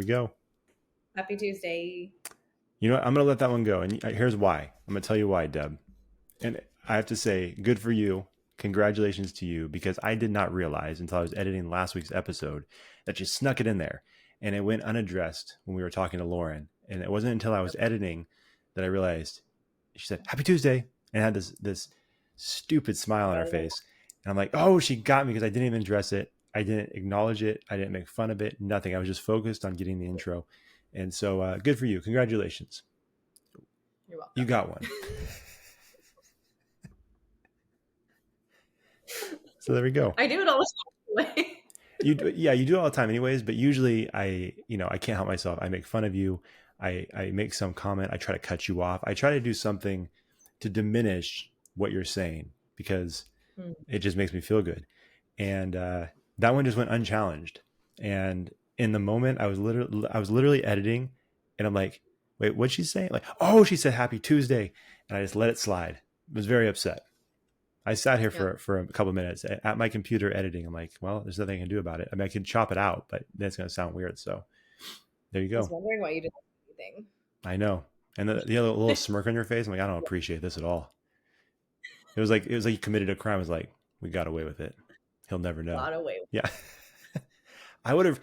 we go. Happy Tuesday. You know what? I'm going to let that one go. And here's why. I'm going to tell you why, Deb. And I have to say, good for you. Congratulations to you, because I did not realize until I was editing last week's episode that you snuck it in there and it went unaddressed when we were talking to Lauren. And it wasn't until I was editing that I realized she said, Happy Tuesday. And had this stupid smile on her face. And I'm like, oh, she got me because I didn't even address it. I didn't acknowledge it. I didn't make fun of it. Nothing. I was just focused on getting the intro. And so good for you. Congratulations. You're welcome. You got one. So there we go. I do it all the time. You do it all the time anyways, but usually I can't help myself. I make fun of you. I make some comment. I try to cut you off. I try to do something to diminish what you're saying because it just makes me feel good. And that one just went unchallenged. And in the moment I was literally editing and I'm like, wait, what'd she say? Like, oh, she said Happy Tuesday. And I just let it slide. I was very upset. I sat here for a couple of minutes at my computer editing. I'm like, well, there's nothing I can do about it. I mean, I can chop it out, but that's going to sound weird. So there you go. I was wondering why you didn't do anything. I know. And the other little smirk on your face, I'm like, I don't appreciate this at all. It was like you committed a crime. It was like, we got away with it. He'll never know. Got away with it. Yeah. I would have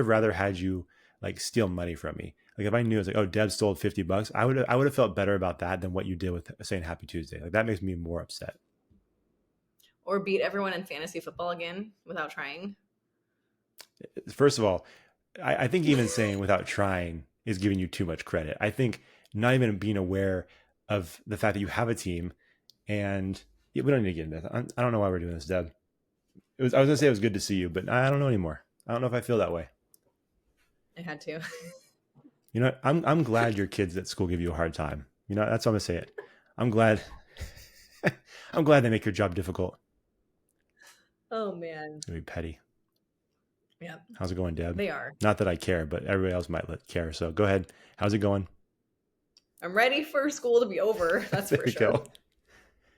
rather had you like steal money from me. Like if I knew it's like, oh, Deb stole $50, I would have felt better about that than what you did with saying Happy Tuesday. Like that makes me more upset. Or beat everyone in fantasy football again without trying. First of all, I think even saying without trying is giving you too much credit. I think not even being aware of the fact that you have a team and we don't need to get into that. I don't know why we're doing this, Deb. I was going to say it was good to see you, but I don't know anymore. I don't know if I feel that way. I had to. You know, I'm glad your kids at school give you a hard time. You know, that's how I'm going to say it. I'm glad. I'm glad they make your job difficult. Oh, man. It's going to be petty. Yeah. How's it going, Deb? They are. Not that I care, but everybody else might care. So go ahead. How's it going? I'm ready for school to be over. That's for sure. Go.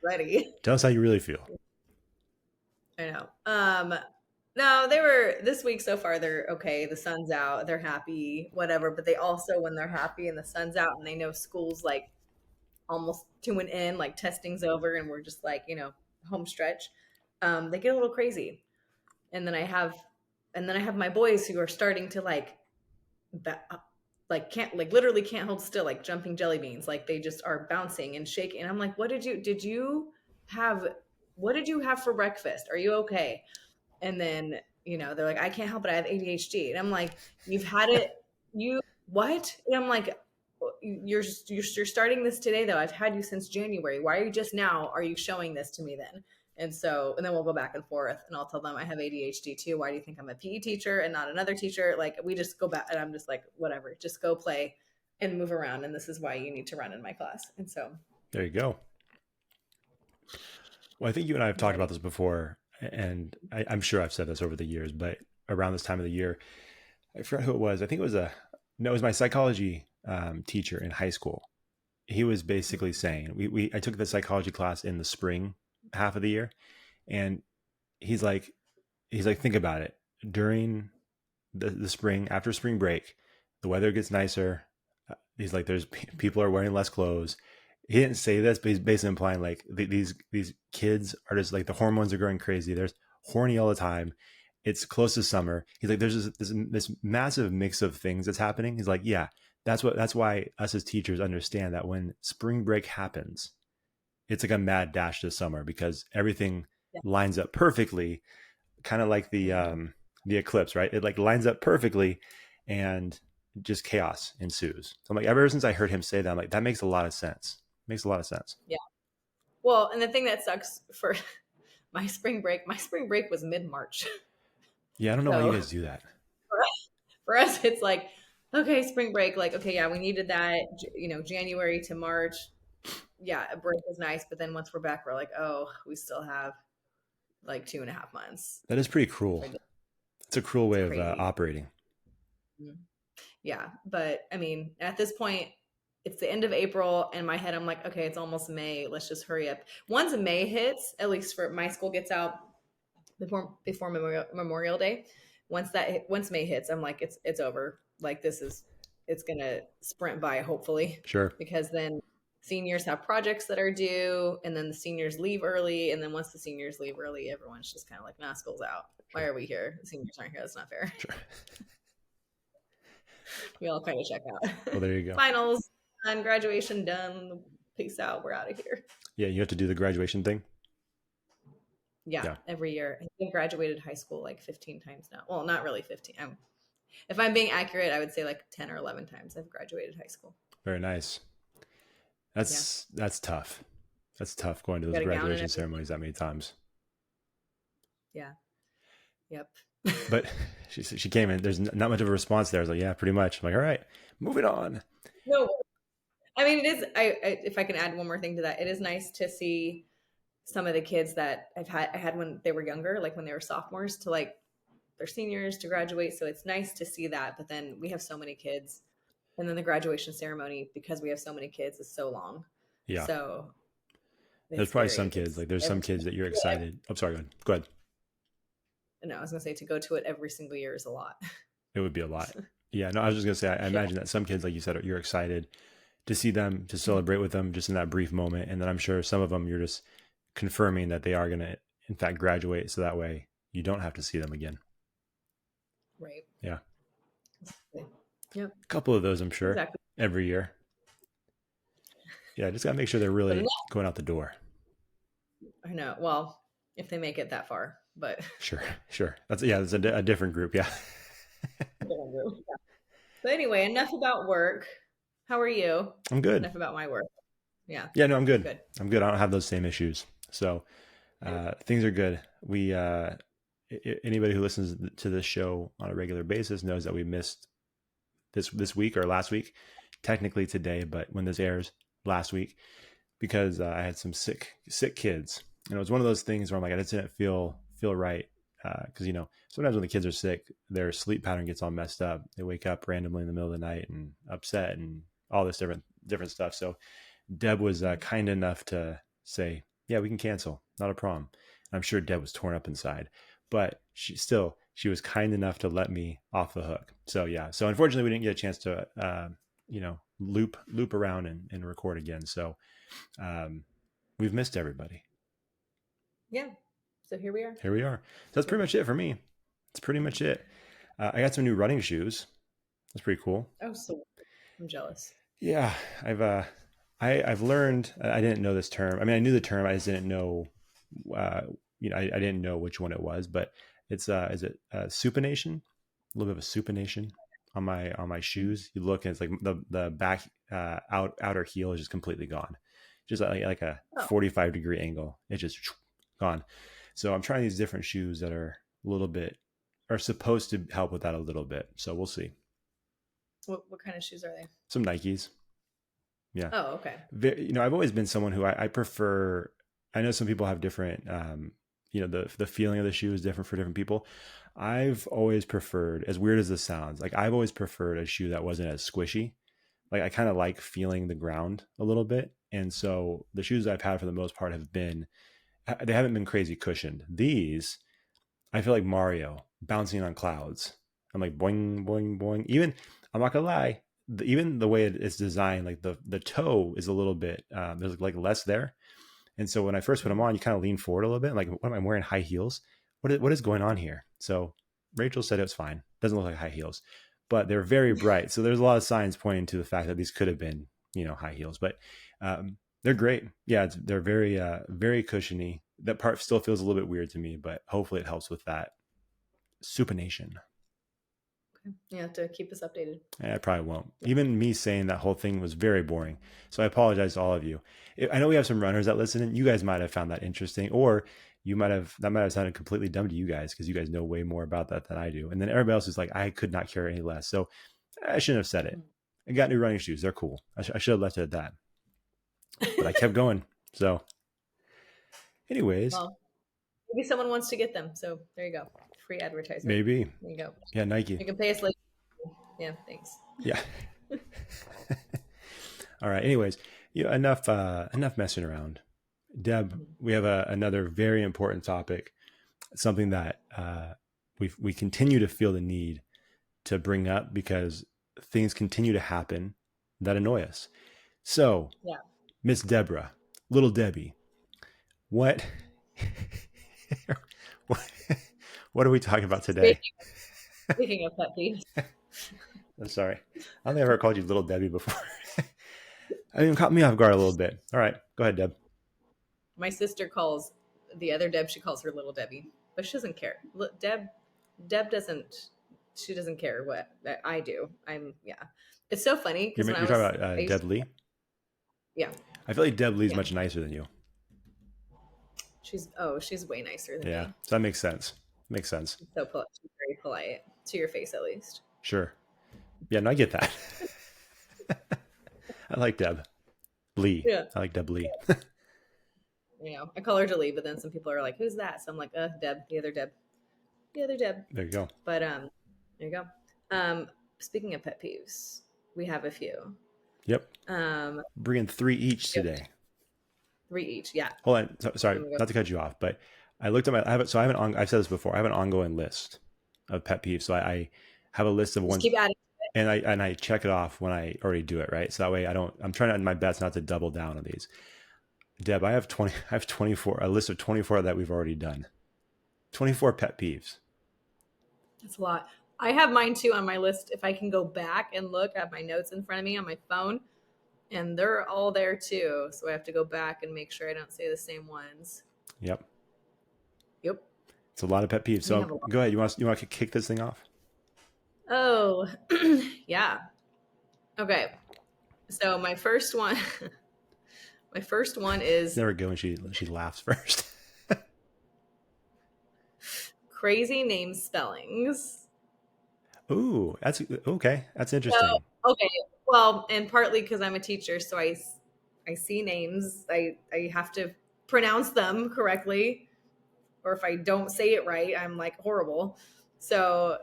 Ready. Tell us how you really feel. I know. No, they were this week so far. They're okay. The sun's out. They're happy, whatever. But they also, when they're happy and the sun's out and they know school's like almost to an end, like testing's over and we're just like, home stretch. They get a little crazy. And then I have my boys who are starting to literally can't hold still, like jumping jelly beans. Like they just are bouncing and shaking. And I'm like, what did you have for breakfast? Are you okay? And then, they're like, I can't help it. I have ADHD. And I'm like, you've had it. What? And I'm like, you're starting this today though. I've had you since January. Why are you just now? Are you showing this to me then? And then we'll go back and forth and I'll tell them I have ADHD too. Why do you think I'm a PE teacher and not another teacher? Like we just go back and I'm just like, whatever, just go play and move around. And this is why you need to run in my class. And so there you go. Well, I think you and I have talked about this before and I'm sure I've said this over the years, but around this time of the year, I forgot who it was. I think it was my psychology teacher in high school. He was basically saying, I took the psychology class in the spring half of the year. And he's like, think about it. During the spring, after spring break, the weather gets nicer. He's like, there's people are wearing less clothes. He didn't say this, but he's basically implying like these kids are just like the hormones are going crazy. They're horny all the time. It's close to summer. He's like, there's this massive mix of things that's happening. He's like, yeah, that's why us as teachers understand that when spring break happens, it's like a mad dash to summer because everything lines up perfectly, kind of like the eclipse, right? It like lines up perfectly and just chaos ensues. So I'm like, ever since I heard him say that, I'm like, that makes a lot of sense. Yeah. Well, and the thing that sucks for my spring break was mid-March. Yeah, I don't know why you guys do that. For us, it's like, okay, spring break, like, okay, yeah, we needed that, January to March. Yeah, a break was nice, but then once we're back, we're like, oh, we still have like 2.5 months. That is pretty cruel. It's a cruel way of operating. Yeah, but I mean, at this point, it's the end of April. In my head, I'm like, okay, it's almost May. Let's just hurry up. Once May hits, at least for my school gets out before Memorial Day. Once May hits, I'm like, it's over. like it's going to sprint by, hopefully, Sure. because then seniors have projects that are due, and then the seniors leave early. And then once the seniors leave early, everyone's just kind of like, nah, school's out. Why Sure. are we here? The seniors aren't here. That's not fair. Sure. We all kind of check out. Well, there you go. Finals done, graduation done. Peace out. We're out of here. Yeah, you have to do the graduation thing. Yeah, Yeah, every year. I think I graduated high school like 15 times now. Well, not really 15. If I'm being accurate, I would say like 10 or 11 times I've graduated high school. very nice. Yeah. That's tough. That's tough going to those Got a gown and graduation everything. ceremonies that many times. Yeah. Yep. But she came in. There's not much of a response there. I was like, yeah, pretty much. I'm like, all right, moving on. No, I mean, it is. If I can add one more thing to that, it is nice to see some of the kids that I had when they were younger, like when they were sophomores, to like they're seniors to graduate. So it's nice to see that. But then we have so many kids, and then the graduation ceremony, because we have so many kids, is so long. Yeah, So there's it's probably very some kids. it's Like there's some every, kids that you're excited. I'm sorry. Go ahead. Go ahead. no, I was gonna say to go to it every single year is a lot. It would be a lot. Yeah. No, I was just gonna say. I Yeah. imagine that some kids, like you said, you're excited to see them, to Mhm. celebrate with them, just in that brief moment, and then I'm sure some of them you're just confirming that they are gonna, in fact, graduate, so that way you don't have to see them again. Right. Yeah. Yep. A couple of those, I'm sure, Exactly. every year. Yeah, just gotta make sure they're But really enough, going out the door. I know. Well, if they make it that far, but Sure, sure. That's a different group. Yeah, but anyway, enough about work. How are you? I'm good. Enough about my work. Yeah. Yeah, no, I'm good. Good. I'm good. I don't have those same issues, so Good. things are good. We anybody who listens to this show on a regular basis knows that we missed this week or last week, technically today, but when this airs, last week, because I had some sick kids, and it was one of those things where I'm like, I just didn't feel right, because sometimes when the kids are sick, their sleep pattern gets all messed up. They wake up randomly in the middle of the night and upset and all this different stuff. So Deb was kind enough to say, yeah, we can cancel, not a problem. I'm sure Deb was torn up inside, but she was kind enough to let me off the hook. So yeah, so unfortunately we didn't get a chance to loop around and record again. So we've missed everybody. Yeah. So here we are. Here we are. So that's pretty much it for me. That's pretty much it. I got some new running shoes. That's pretty cool. Oh, so I'm jealous. Yeah, I've learned. I didn't know this term. I mean, I knew the term. I just didn't know. I didn't know which one it was. But it's is it supination? A little bit of a supination on my shoes. You look and it's like the back outer heel is just completely gone, just like a Oh, 45-degree angle. It's just gone. So I'm trying these different shoes that are a little bit are supposed to help with that a little bit. So we'll see. what kind of shoes are they? Some Nikes. Yeah. Oh, okay. I've always been someone who I prefer. I know some people have different, the feeling of the shoe is different for different people. I've always preferred, as weird as this sounds, like I've always preferred a shoe that wasn't as squishy. Like I kind of like feeling the ground a little bit. And so the shoes I've had for the most part they haven't been crazy cushioned. These, I feel like Mario bouncing on clouds. I'm like boing, boing, boing. Even, I'm not gonna lie, even the way it's designed, like the toe is a little bit, there's like less there. And so when I first put them on, you kind of lean forward a little bit. Like, what am I wearing high heels? What is going on here? So Rachel said it was fine. Doesn't look like high heels, but they're very bright. So there's a lot of signs pointing to the fact that these could have been, high heels, but they're great. Yeah, they're very cushiony. That part still feels a little bit weird to me, but hopefully it helps with that supination. Okay. You have to keep us updated. I probably won't. Even me saying that whole thing was very boring. So I apologize to all of you. I know we have some runners that listen, and you guys might have found that interesting, or that might have sounded completely dumb to you guys because you guys know way more about that than I do. And then everybody else is like, I could not care any less. So I shouldn't have said it. I got new running shoes. They're cool. I should have left it at that. But I kept going. So, anyways, Well, maybe someone wants to get them. So there you go. Free advertisement. maybe. There you go. Yeah, Nike. You can pay us later. Yeah, thanks. Yeah. All right. Anyways, enough messing around. Deb, we have another very important topic, something that we continue to feel the need to bring up because things continue to happen that annoy us. So, Yeah. Miss Deborah, little Debbie, what, what, what are we talking about today? Speaking, speaking of pet peeves, I'm sorry. I don't think I've ever called you little Debbie before. I mean, caught me off guard a little bit. All right, go ahead, Deb. my sister calls the other Deb, she calls her little Debbie, but she doesn't care. Deb doesn't, she doesn't care what I do. Yeah. It's so funny because You're talking about I used Deb to, Lee. yeah, I feel like Deb Lee's yeah. much nicer than you. She's way nicer than Yeah, me. so that makes sense. Makes sense. So polite, she's very polite to your face at least. Sure. Yeah, no, I get that. I like Deb Lee. Yeah. I like Deb Lee. I call her Delee, but then some people are like, "Who's that?" So I'm like, Deb, the other Deb." There you go. But there you go. Speaking of pet peeves, we have a few. Yep. Um, Bringing three each we have today. three each. Yeah. Hold on. Sorry, Let me go. not to cut you off, but I looked at my. I have. So I have I've said this before. I have an ongoing list of pet peeves. So I have a list of Just ones, keep adding. and I check it off when I already do it. Right. So that way I don't. I'm trying to my best not to double down on these. Deb, I have 20. I have 24. A list of 24 that we've already done. 24 pet peeves. That's a lot. I have mine too on my list. If I can go back and look at my notes in front of me on my phone, and they're all there too. So I have to go back and make sure I don't say the same ones. Yep. Yep. It's a lot of pet peeves. We So have a lot. go ahead. You want to kick this thing off? Oh, yeah. Okay. So my first one, my first one It's is never good when she laughs first. crazy name spellings. Ooh, that's okay. That's So, interesting. okay, well, and partly because I'm a teacher, so I see names, I have to pronounce them correctly, or if I don't say it right, I'm like horrible. So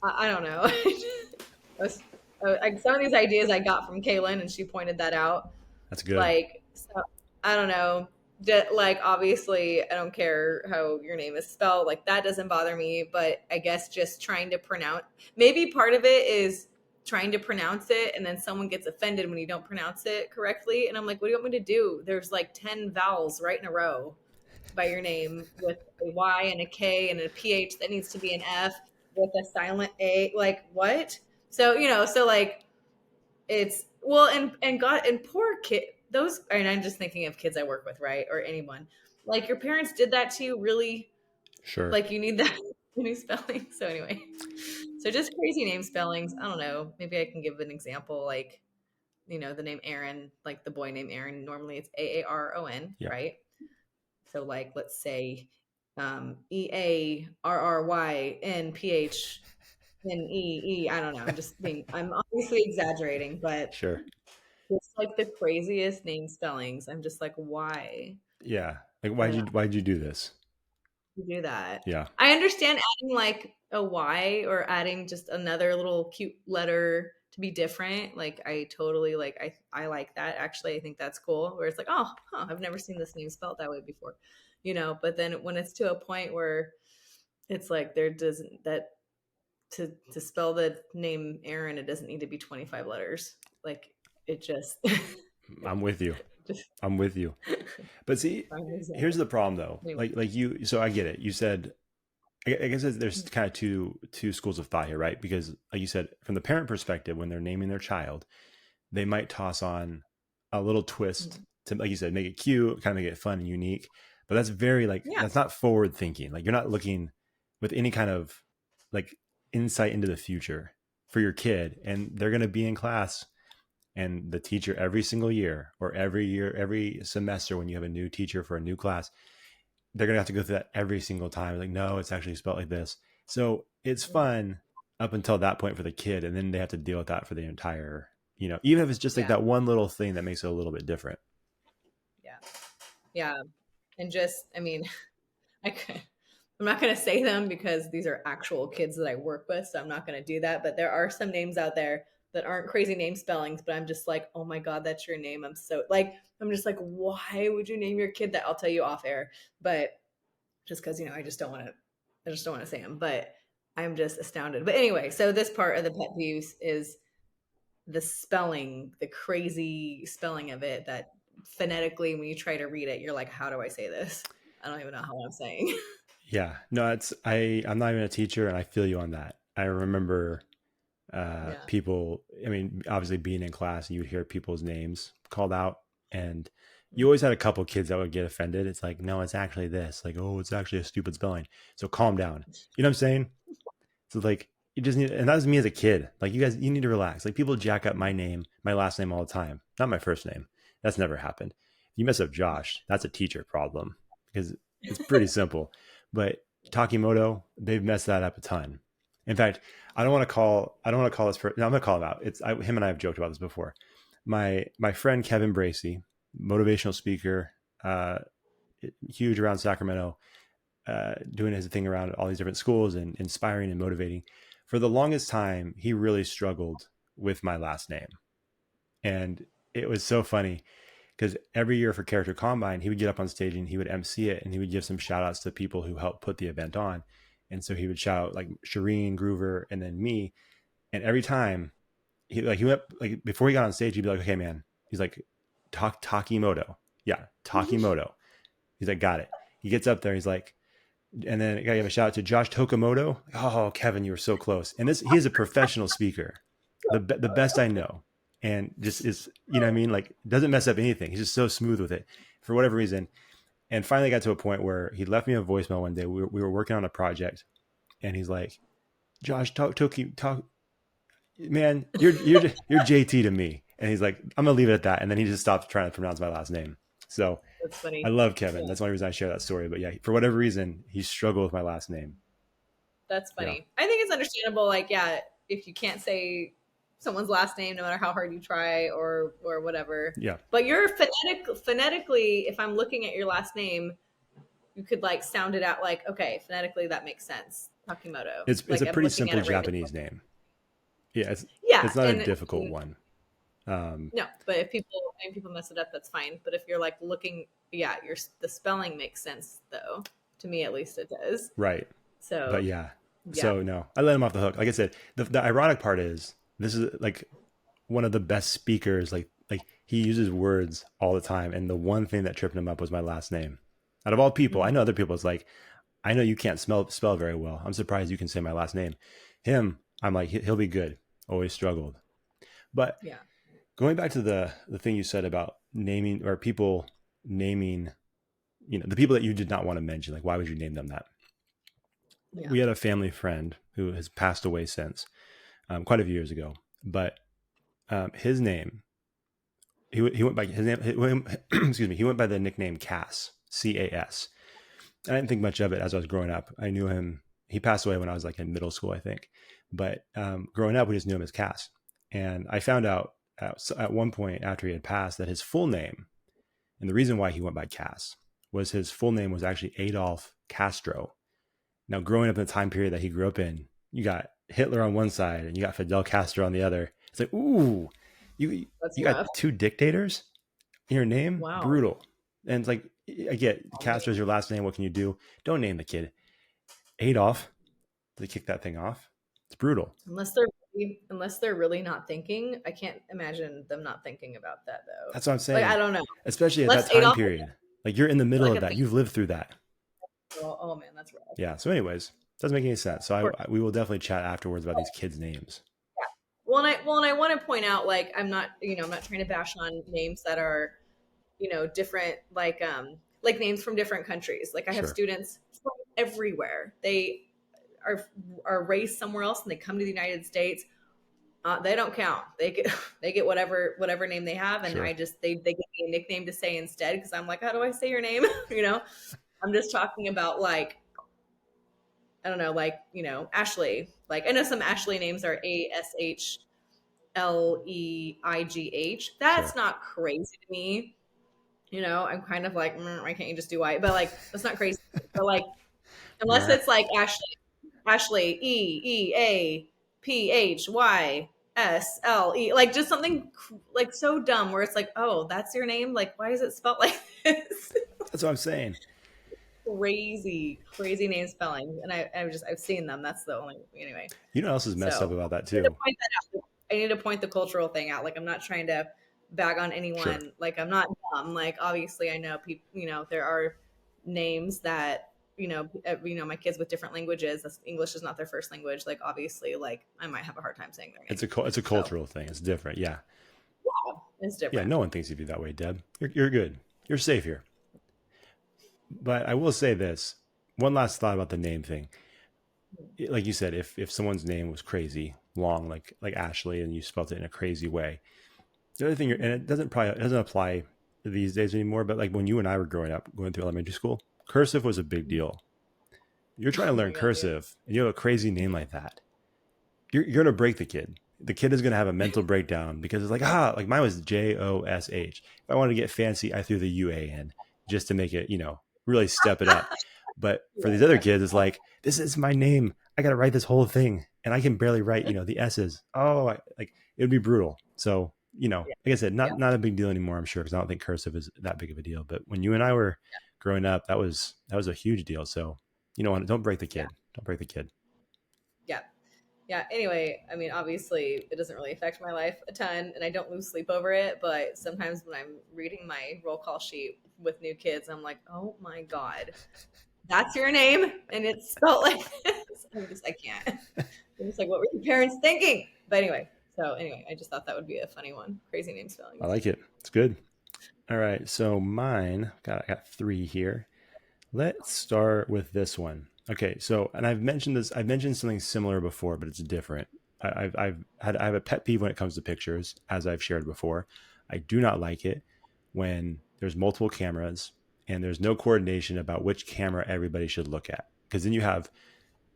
I don't know. Some of these ideas I got from Kaylin, and she pointed that out. That's good. Like, so, I don't know. Like, obviously, I don't care how your name is spelled. Like, that doesn't bother me. But I guess just trying to pronounce, maybe part of it is trying to pronounce it, and then someone gets offended when you don't pronounce it correctly. And I'm like, what do you want me to do? There's like 10 vowels right in a row by your name with a Y and a K and a PH that needs to be an F with a silent A. Like, what? So, so like, it's well, and God, and poor kid, those, and I'm just thinking of kids I work with, right? Or anyone. Like, your parents did that to you, really? Sure. Like, you need that new spelling. So anyway, so just crazy name spellings. I don't know. Maybe I can give an example, like, the name Aaron, like the boy named Aaron. Normally it's Aaron, Yeah. right? So like, let's say EARRYNPHNE. I don't know. I'm obviously exaggerating, but Sure. it's like the craziest name spellings. I'm just like, why? Yeah. Like I don't know. why'd you do this? You do that. Yeah. I understand adding like a Y or adding just another little cute letter to be different. Like, I totally like, I like that. Actually, I think that's cool. Where it's like, oh, huh, I've never seen this name spelled that way before. But then when it's to a point where it's like there doesn't that to spell the name Aaron, it doesn't need to be 25 letters. Like, it just I'm with you. just I'm with you. But see, prime here's example. the problem though. Anyway, Like you, so I get it. You said, I guess there's kind of two schools of thought here, right? Because like you said, from the parent perspective, when they're naming their child, they might toss on a little twist to, like you said, make it cute, kind of make it fun and unique. But that's very like, yeah, that's not forward thinking. Like you're not looking with any kind of like insight into the future for your kid. And they're going to be in class, and the teacher every single year or every year, every semester, when you have a new teacher for a new class, they're going to have to go through that every single time. Like, no, it's actually spelled like this. So it's fun up until that point for the kid. And then they have to deal with that for the entire, even if it's just like yeah, that one little thing that makes it a little bit different. yeah, yeah. And just, I mean, I could, I'm not going to say them because these are actual kids that I work with, so I'm not going to do that. But there are some names out there that aren't crazy name spellings, but I'm just like, oh my God, that's your name. I'm just like, why would you name your kid that? I'll tell you off air, but just because, I just don't want to say them. But I'm just astounded. But anyway, so this part of the pet peeves is the spelling, the crazy spelling of it that phonetically, when you try to read it, you're like, how do I say this? I don't even know how I'm saying. Yeah, no, I'm not even a teacher, and I feel you on that. I remember Yeah. people. I mean, obviously being in class, you would hear people's names called out, and you always had a couple kids that would get offended. It's like, no, it's actually this. Like, oh, it's actually a stupid spelling. So calm down. You know what I'm saying? So like, you just need, and that was me as a kid. Like, you guys, you need to relax. Like, people jack up my name, my last name all the time, not my first name. That's never happened. If you mess up Josh, that's a teacher problem because it's pretty simple. But Takimoto, they've messed that up a ton. In fact, I don't want to call this for, no, I'm going to call him out. Him and I have joked about this before. My friend Kevin Bracey, motivational speaker, uh, huge around Sacramento, doing his thing around all these different schools and inspiring and motivating. For the longest time, he really struggled with my last name. And it was so funny because every year for Character Combine, he would get up on stage and he would MC it and he would give some shout outs to people who helped put the event on. And so he would shout out like Shireen, Groover, and then me. And every time he went like before he got on stage, he'd be like, okay, man. He's like, Takimoto. Yeah, Takimoto. He's like, got it. He gets up there, he's like, and then I gotta give a shout out to Josh Tokamoto. Oh, Kevin, you were so close. And this, he is a professional speaker, the best I know, and just is, you know what I mean? Like, doesn't mess up anything. He's just so smooth with it for whatever reason. And finally got to a point where he left me a voicemail one day. We were working on a project, and he's like, Josh, talk, man, you're JT to me. And he's like, I'm gonna leave it at that. And then he just stopped trying to pronounce my last name. So That's I funny. love Kevin. Yeah, That's the only reason I share that story. But yeah, for whatever reason, he struggled with my last name. that's Yeah. funny. I think it's understandable. Like, yeah, if you can't say someone's last name, no matter how hard you try or whatever. Yeah. But you're phonetically, if I'm looking at your last name, you could like sound it out like, okay, phonetically that makes sense. Takimoto. It's a Like I'm pretty looking at simple it right Japanese now. name. Yeah, Yeah, it's not a and difficult one. Um, no, but if people mess it up, that's fine. But if you're like looking, yeah, your the spelling makes sense though. To me, at least, it does. right. So But yeah. yeah, So no, I let him off the hook. Like I said, the ironic part is this is like one of the best speakers. Like he uses words all the time, and the one thing that tripped him up was my last name. Out of all people, I know hmm other people. It's like I know you can't spell very well. I'm surprised you can say my last name. Him, I'm like he'll be good. Always struggled. But yeah, going back to the thing you said about naming or people naming, you know, the people that you did not want to mention, like why would you name them that? yeah. We had a family friend who has passed away since, quite a few years ago, but his name, he went by his name, excuse me, he went by the nickname Cass, Cas. I didn't think much of it as I was growing up. I knew him. He passed away when I was like in middle school, I think. But growing up, we just knew him as Cass. And I found out at one point after he had passed that his full name, and the reason why he went by Cass, was his full name was actually Adolf Castro. Now, growing up in the time period that he grew up in, you got Hitler on one side and you got Fidel Castro on the other. It's like, ooh, you That's you got rough. two dictators in your name? Wow. Brutal. And it's like, I get Castro's your last name. What can you do? Don't name the kid Adolf to kick that thing off. It's brutal. Unless they're really not thinking, I can't imagine them not thinking about that though. That's what I'm Like I saying. don't know. Especially at that Let's time Adolf period. Like you're in the middle like of a that. thing. You've lived through that. Oh man, that's rough. Yeah. So, anyways, doesn't make any sense. So we will definitely chat afterwards about these kids' names. Well, and I want to point out, like, I'm not trying to bash on names that are, different, like names from different countries. Like, I have Sure. students from everywhere. They are are raised somewhere else, and they come to the United States. They don't count. They get they get whatever name they have, and Sure. they give me a nickname to say instead because I'm like, how do I say your name? I'm just talking about like I don't know, like Ashley. Like I know some Ashley names are Ashley. That's Sure. not crazy to me. I'm kind of like, why can't you just do white? But like, that's not crazy. But like, unless Nah. it's like Ashley EephySle, like just something like so dumb where it's like, oh, that's your name. Like, why is it spelled like this? That's what I'm saying. crazy name spellings, and I've seen them. That's the only anyway. You know what else is messed up So about that I need to too? point that out. I need to point the cultural thing out. Like I'm not trying to bag on Sure. anyone. Like I'm not dumb. Like obviously I know people. There are names that my kids with different languages. English is not their first language. Like obviously, like I might have a hard time saying their name. It's a So cultural thing. It's different. Yeah. yeah, it's Yeah. different. No one thinks of you that way, Deb. You're good. You're safe here. But I will say this. One last thought about the name thing. Like you said, if someone's name was crazy, long, like Ashley, and you spelled it in a crazy way, the other thing, and it doesn't apply these days anymore. But like when you and I were growing up, going through elementary school, cursive was a big deal. You're trying to Oh my learn god, yeah. cursive, and you have a crazy name like that. You're gonna break the kid. The kid is gonna have a mental breakdown because it's like mine was Josh. If I wanted to get fancy, I threw the UA in just to make it, really step it up. But for these other Yeah, kids, it's like, this is my name. I gotta write this whole thing. And I can barely write, the S's. Like it would be brutal. So, yeah, like I said, yeah, not a big deal anymore, I'm sure, because I don't think cursive is that big of a deal. But when you and I were growing up, that was a huge deal. So, don't break the yeah, kid. Don't break the kid. yeah. Yeah. Anyway, I mean, obviously, it doesn't really affect my life a ton, and I don't lose sleep over it. But sometimes when I'm reading my roll call sheet with new kids, I'm like, oh my god, that's your name, and it's spelled like this. I can't. I'm just like, what were your parents thinking? But anyway, I just thought that would be a funny one. Crazy name I spellings. like it. It's good. All right. So I got three here. Let's start with this one. Okay. So, and I've mentioned this, I've mentioned something similar before, but it's different. I have a pet peeve when it comes to pictures, as I've shared before. I do not like it when there's multiple cameras and there's no coordination about which camera everybody should look at. Because then you have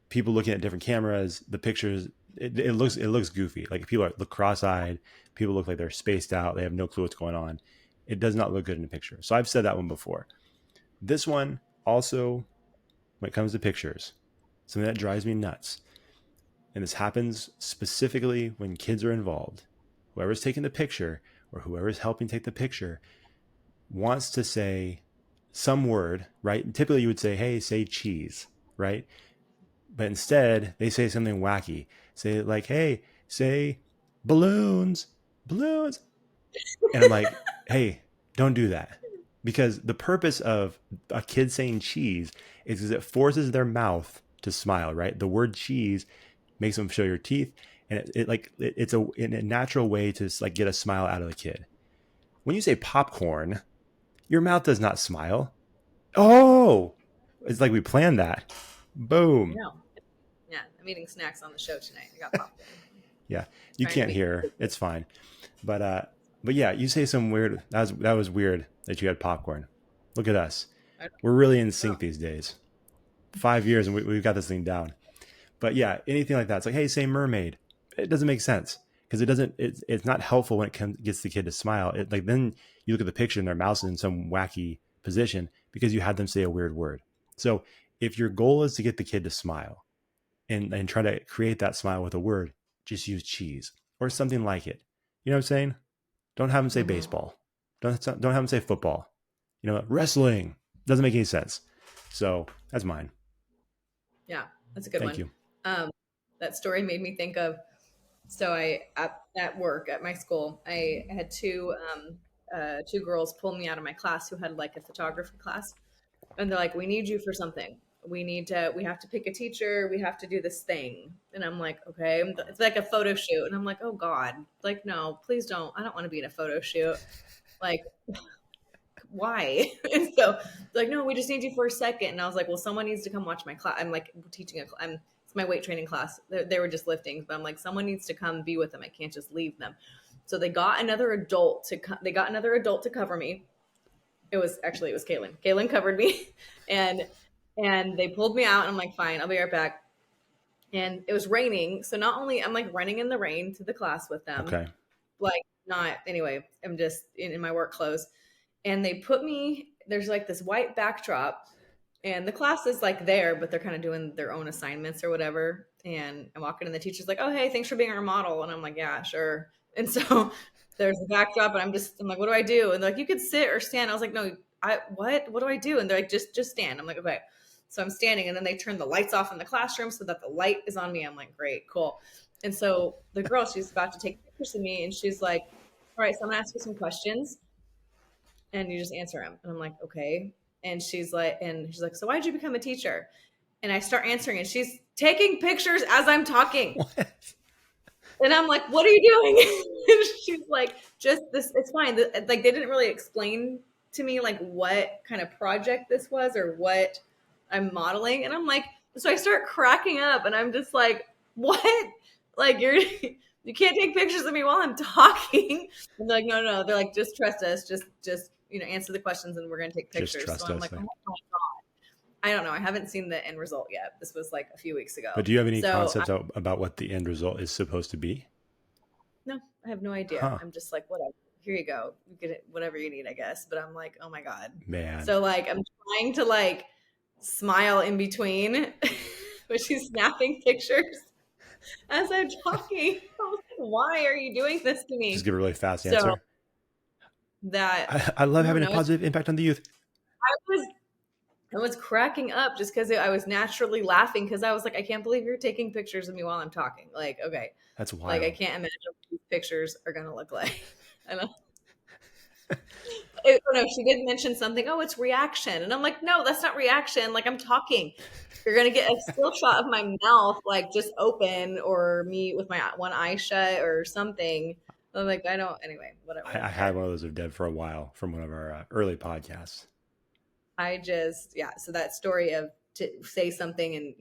people looking at different cameras, the pictures, it looks goofy. Like people look cross-eyed, people look like they're spaced out, they have no clue what's going on. It does not look good in a picture. So I've said that one before. This one also, when it comes to pictures, something that drives me nuts. And this happens specifically when kids are involved. Whoever's taking the picture or whoever's helping take the picture wants to say some word, right? And typically you would say, hey, say cheese, right? But instead, they say something wacky. Say like, "Hey, say balloons, balloons," and I'm like, "Hey, don't do that," because the purpose of a kid saying cheese is it forces their mouth to smile. Right? The word cheese makes them show your teeth, and it's a natural way to like get a smile out of the kid. When you say popcorn, your mouth does not smile. Oh, it's like we planned that. I Boom. know. Yeah, I'm eating snacks on the show tonight. I got popcorn. Yeah, you Trying to can't be. hear. It's fine. But yeah, you say some weird. That was weird that you had popcorn. Look at us. I We're really in don't sync these days. 5 years and we've got this thing down. But yeah, anything like that. It's like, hey, say mermaid. It doesn't make sense because it doesn't. It's not helpful when it gets the kid to smile. Like then you look at the picture and their mouth is in some wacky position because you had them say a weird word. So if your goal is to get the kid to smile, and try to create that smile with a word, just use cheese or something like it. You know what I'm saying? Don't have them say Mm-hmm. baseball. Don't have them say football. Wrestling doesn't make any sense. So that's mine. Yeah, that's a good Thank one. you. Um, that story made me think of so I at work at my school, I had two girls pull me out of my class who had like a photography class, and they're like, "We need you for something. We have to pick a teacher. We have to do this thing." And I'm like, "Okay." It's like a photo shoot, and I'm like, "Oh God, like no, please don't. I don't want to be in a photo shoot. Like why?" And so like, no, we just need you for a second. And I was like, well, someone needs to come watch my class. I'm like teaching it's my weight training class. They were just lifting, but I'm like, someone needs to come be with them. I can't just leave them. So they got another adult to cover me. It was Kaylin. Kaylin covered me, and they pulled me out. And I'm like, fine, I'll be right back. And it was raining, so not only I'm like running in the rain to the class with them, Okay. like not anyway. I'm just in my work clothes, and they put me. There's like this white backdrop, and the class is like there, but they're kind of doing their own assignments or whatever. And I'm walking, and the teacher's like, "Oh, hey, thanks for being our model." And I'm like, "Yeah, sure." And so there's the backdrop, and I'm like, "What do I do?" And they're like, "You could sit or stand." I was like, "No, what do I do? And they're like, just stand. I'm like, okay. So I'm standing, and then they turn the lights off in the classroom so that the light is on me. I'm like, great, cool. And so the girl, she's about to take pictures of me, and she's like, all right, so I'm gonna ask you some questions, and you just answer them. And I'm like, okay. And she's like, so why'd you become a teacher? And I start answering, and she's taking pictures as I'm talking. What? And I'm like, what are you doing? And she's like, just this, it's fine. Like, they didn't really explain to me like what kind of project this was or what I'm modeling. And I'm like, so I start cracking up, and I'm just like, what? Like, you can't take pictures of me while I'm talking. And they're like, no, no. They're like, just trust us. Just, answer the questions, and we're going to take Just pictures. So trust I'm us. like, oh my God. I don't know. I haven't seen the end result yet. This was like a few weeks ago. But do you have any So concepts about what the end result is supposed to be? no, I have no idea. Huh, I'm just like, whatever. Here you go. You get it, whatever you need, I guess. But I'm like, oh my God. man. So like I'm trying to like smile in between, but she's snapping pictures as I'm talking. I'm like, why are you doing this to Just me? give a really fast So answer. that I love I don't having a know. positive impact on the youth. I was cracking up just because I was naturally laughing because I was like, I can't believe you're taking pictures of me while I'm talking. Like, okay, That's like I wild. can't imagine what these pictures are gonna look like. I don't no, she did mention something. Oh, it's reaction, and I'm like, no, that's not reaction. Like I'm talking. You're gonna get a still shot of my mouth, like just open, or me with my one eye shut, or something. I'm like, I don't. Anyway, whatever. I I don't had care. one of those of Dead for a while from one of our early podcasts. I just, yeah. So that story of to say something and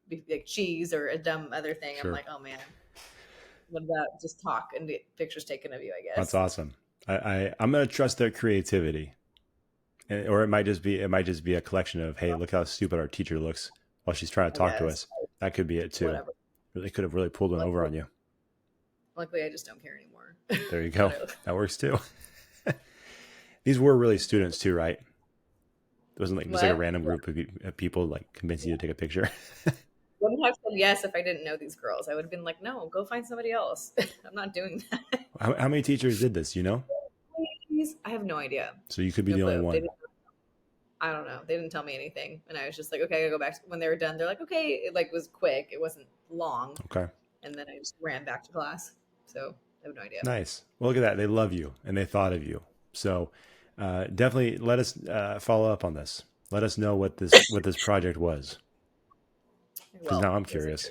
be like cheese or a dumb other thing. I'm Sure. like, oh man, what about just talk and get pictures taken of you? I That's guess. awesome. I'm gonna trust their creativity, or it might just be a collection of, hey, look how stupid our teacher looks while she's trying to I talk to guess us. That could be it too. whatever. They could have really pulled one over Luckily, on you. luckily, I just don't care anymore. There you go. But That works too. These were really students too, right? It wasn't like just like a what? random group of people like convincing you to take a picture. Wouldn't have said yes if I didn't know these girls. I would have been like, no, go find somebody else. I'm not doing that. How many teachers did this? Please. I have no idea. So you could be No the only clue. one. I don't know. They didn't tell me anything. And I was just like, okay, I gotta go back. When they were done, they're like, okay. It like was quick. It wasn't long. Okay. And then I just ran back to class. So I have no idea. Nice. Well, look at that. They love you and they thought of you. So definitely let us follow up on this. Let us know what this project was, because Well, now I'm it was curious.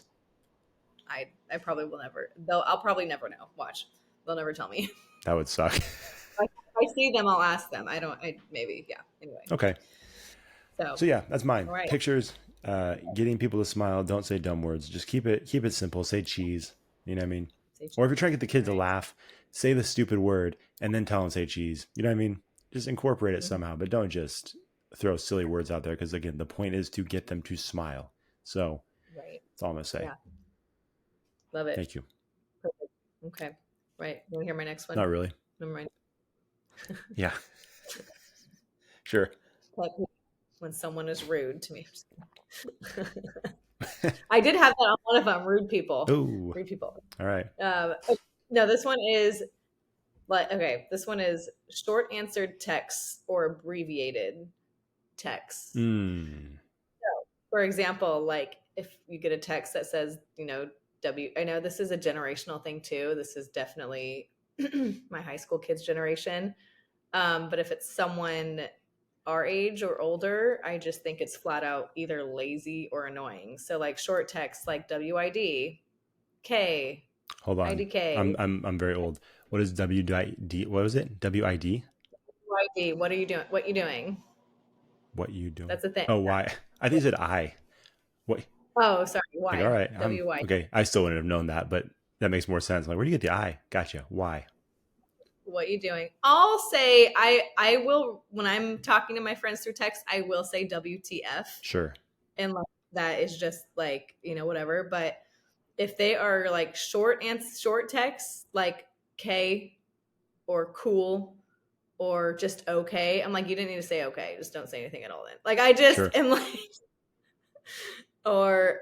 interesting. I probably will never. Though I'll probably never know. Watch. They'll never tell me. That would suck. If I see them, I'll ask them. I don't. I maybe. Yeah. Anyway. Okay. So So yeah, that's mine. all right. Pictures, getting people to smile. Don't say dumb words. Just keep it simple. Say cheese. You know what I mean? Say Or if cheese. you're trying to get the kids to Right. laugh, say the stupid word and then tell them say cheese. You know what I mean? Just incorporate it Mhm. somehow, but don't just throw silly words out there, because again, the point is to get them to smile. So Right. that's all I'm gonna say. Yeah. Love it. Thank you. Perfect. Okay. Right. You want to hear my next one? Not really. Never mind. Yeah. Sure. Pet peeve, when someone is rude to me. I did have that on one of them. Rude people. Oh, Rude people. all right. No, this one is like okay. This one is short answered texts or abbreviated texts. Mm, For example, like if you get a text that says, W. I know this is a generational thing too. This is definitely my high school kids generation. But if it's someone our age or older, I just think it's flat out either lazy or annoying. So like short text like WID, K, hold on. IDK, I'm very old. What is WID? What was it? WID? WID, what are you doing? What you doing? What you doing? That's the thing. Oh, why? I think you said I. What? Oh, sorry. Like, all Y. right. WY. Okay. I still wouldn't have known that, but that makes more sense. Like, where do you get the I? Gotcha. Why? What you doing? I'll say I will when I'm talking to my friends through text, I will say WTF. Sure. And like that is just like, whatever. But if they are like short texts like K or cool or just okay, I'm like, you didn't need to say okay. Just don't say anything at all then. Like I just Sure. am like or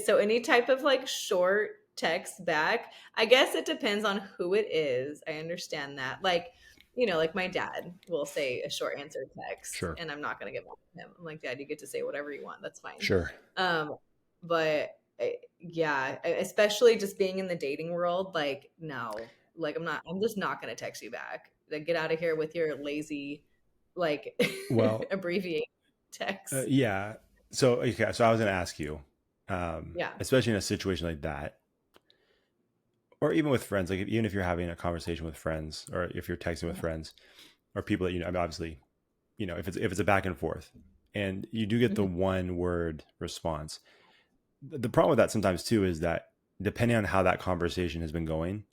so any type of like short text back, I guess it depends on who it is. I understand that. Like like my dad will say a short answer text, Sure. and I'm not gonna get mad at him. I'm like, Dad, you get to say whatever you want. That's fine. Sure. But yeah, especially just being in the dating world, like no, like I'm just not gonna text you back. Like, get out of here with your lazy, like Well, abbreviate text. yeah. So okay, so I was going to ask you, Yeah. especially in a situation like that, or even with friends, like even if you're having a conversation with friends, or if you're texting with friends, or people that you know, I mean, obviously, if it's a back and forth, and you do get the Mhm. one word response. The problem with that sometimes too is that depending on how that conversation has been going,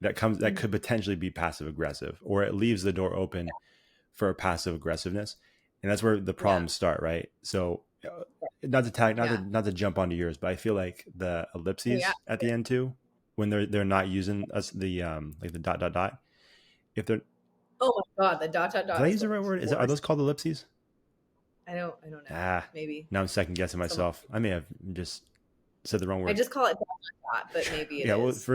that could Mhm. potentially be passive aggressive, or it leaves the door open for passive aggressiveness, and that's where the Yeah. problems start, right? So, not to tag, Yeah. not to jump onto yours, but I feel like the Oh yeah. ellipses at the end too, when they're not using us the like the dot dot dot. If they're Oh my God, the dot dot Did I dot is use the the right word? Are worst. those called ellipses? I don't know. Ah, Maybe now I'm second guessing someone. myself. I may have just said the wrong I word. just call it dot dot dot, but maybe it Yeah, well, is.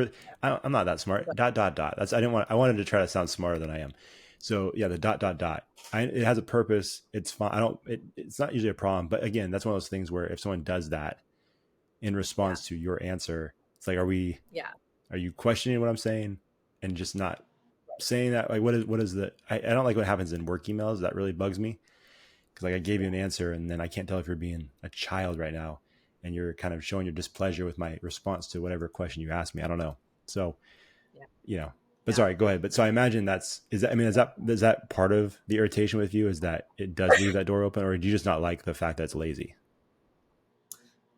I'm not that smart. But Dot dot dot. That's I didn't want. I wanted to try to sound smarter than I am. So yeah, the dot dot dot. It has a purpose. It's fine. I don't. It's not usually a problem. But again, that's one of those things where if someone does that in yeah, response to your answer, it's like, yeah, are you questioning what I'm saying and just not saying that? Like, what is the? I don't like what happens in work emails. That really bugs me because like I gave you an answer and then I can't tell if you're being a child right now and you're kind of showing your displeasure with my response to whatever question you asked me. I don't know. So, yeah, but yeah. sorry, go ahead. But so I imagine is that part of the irritation with you, is that it does leave that door open, or do you just not like the fact that it's lazy?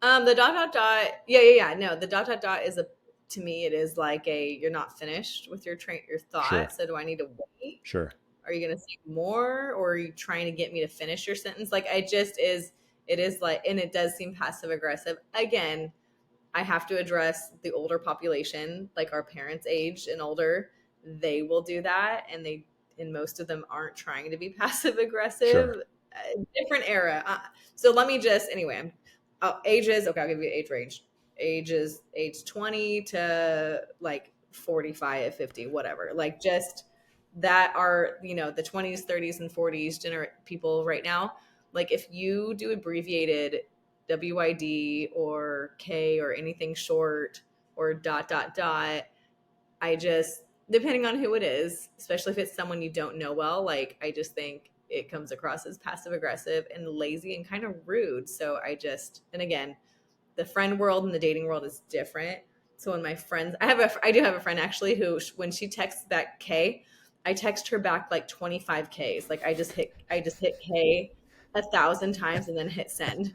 The dot dot dot. Yeah, yeah, yeah. No, the dot dot dot is a to me it is like a you're not finished with your Sure. thought. So do I need to wait? Sure. Are you gonna say more, or are you trying to get me to finish your sentence? Like I just is it is like, and it does seem passive aggressive. Again, I have to address the older population, like our parents' age and older. They will do that, and most of them aren't trying to be passive Sure. aggressive. Different era. So let me just anyway. Ages. Okay, I'll give you age range. Ages age 20 to like 45, 50, whatever. Like just that are the 20s, 30s, and 40s people right now. Like if you do abbreviated WID or K or anything short or dot dot dot. I just depending on who it is, especially if it's someone you don't know well, like I just think it comes across as passive aggressive and lazy and kind of rude. So and again, the friend world and the dating world is different. So when my friends, I do have a friend actually who, when she texts back K, I text her back like 25 Ks. Like I just hit K 1,000 times and then hit send.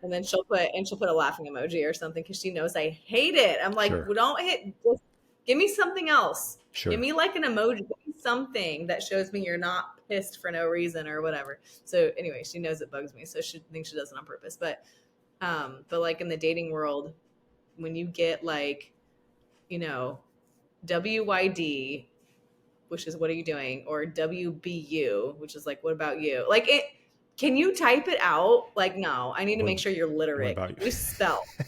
And then she'll put a laughing emoji or something because she knows I hate it. I'm like, Sure. well, don't hit. Just give me something else. Give Sure. me like an emoji. Give me something that shows me you're not pissed for no reason or whatever. So anyway, she knows it bugs me, so she thinks she does it on purpose. But like in the dating world, when you get like, you know, WYD, which is what are you doing, or WBU, which is like what about you? Like it can you type it out? Like no, I need to what make sure you're What literate. Can about you spell? you?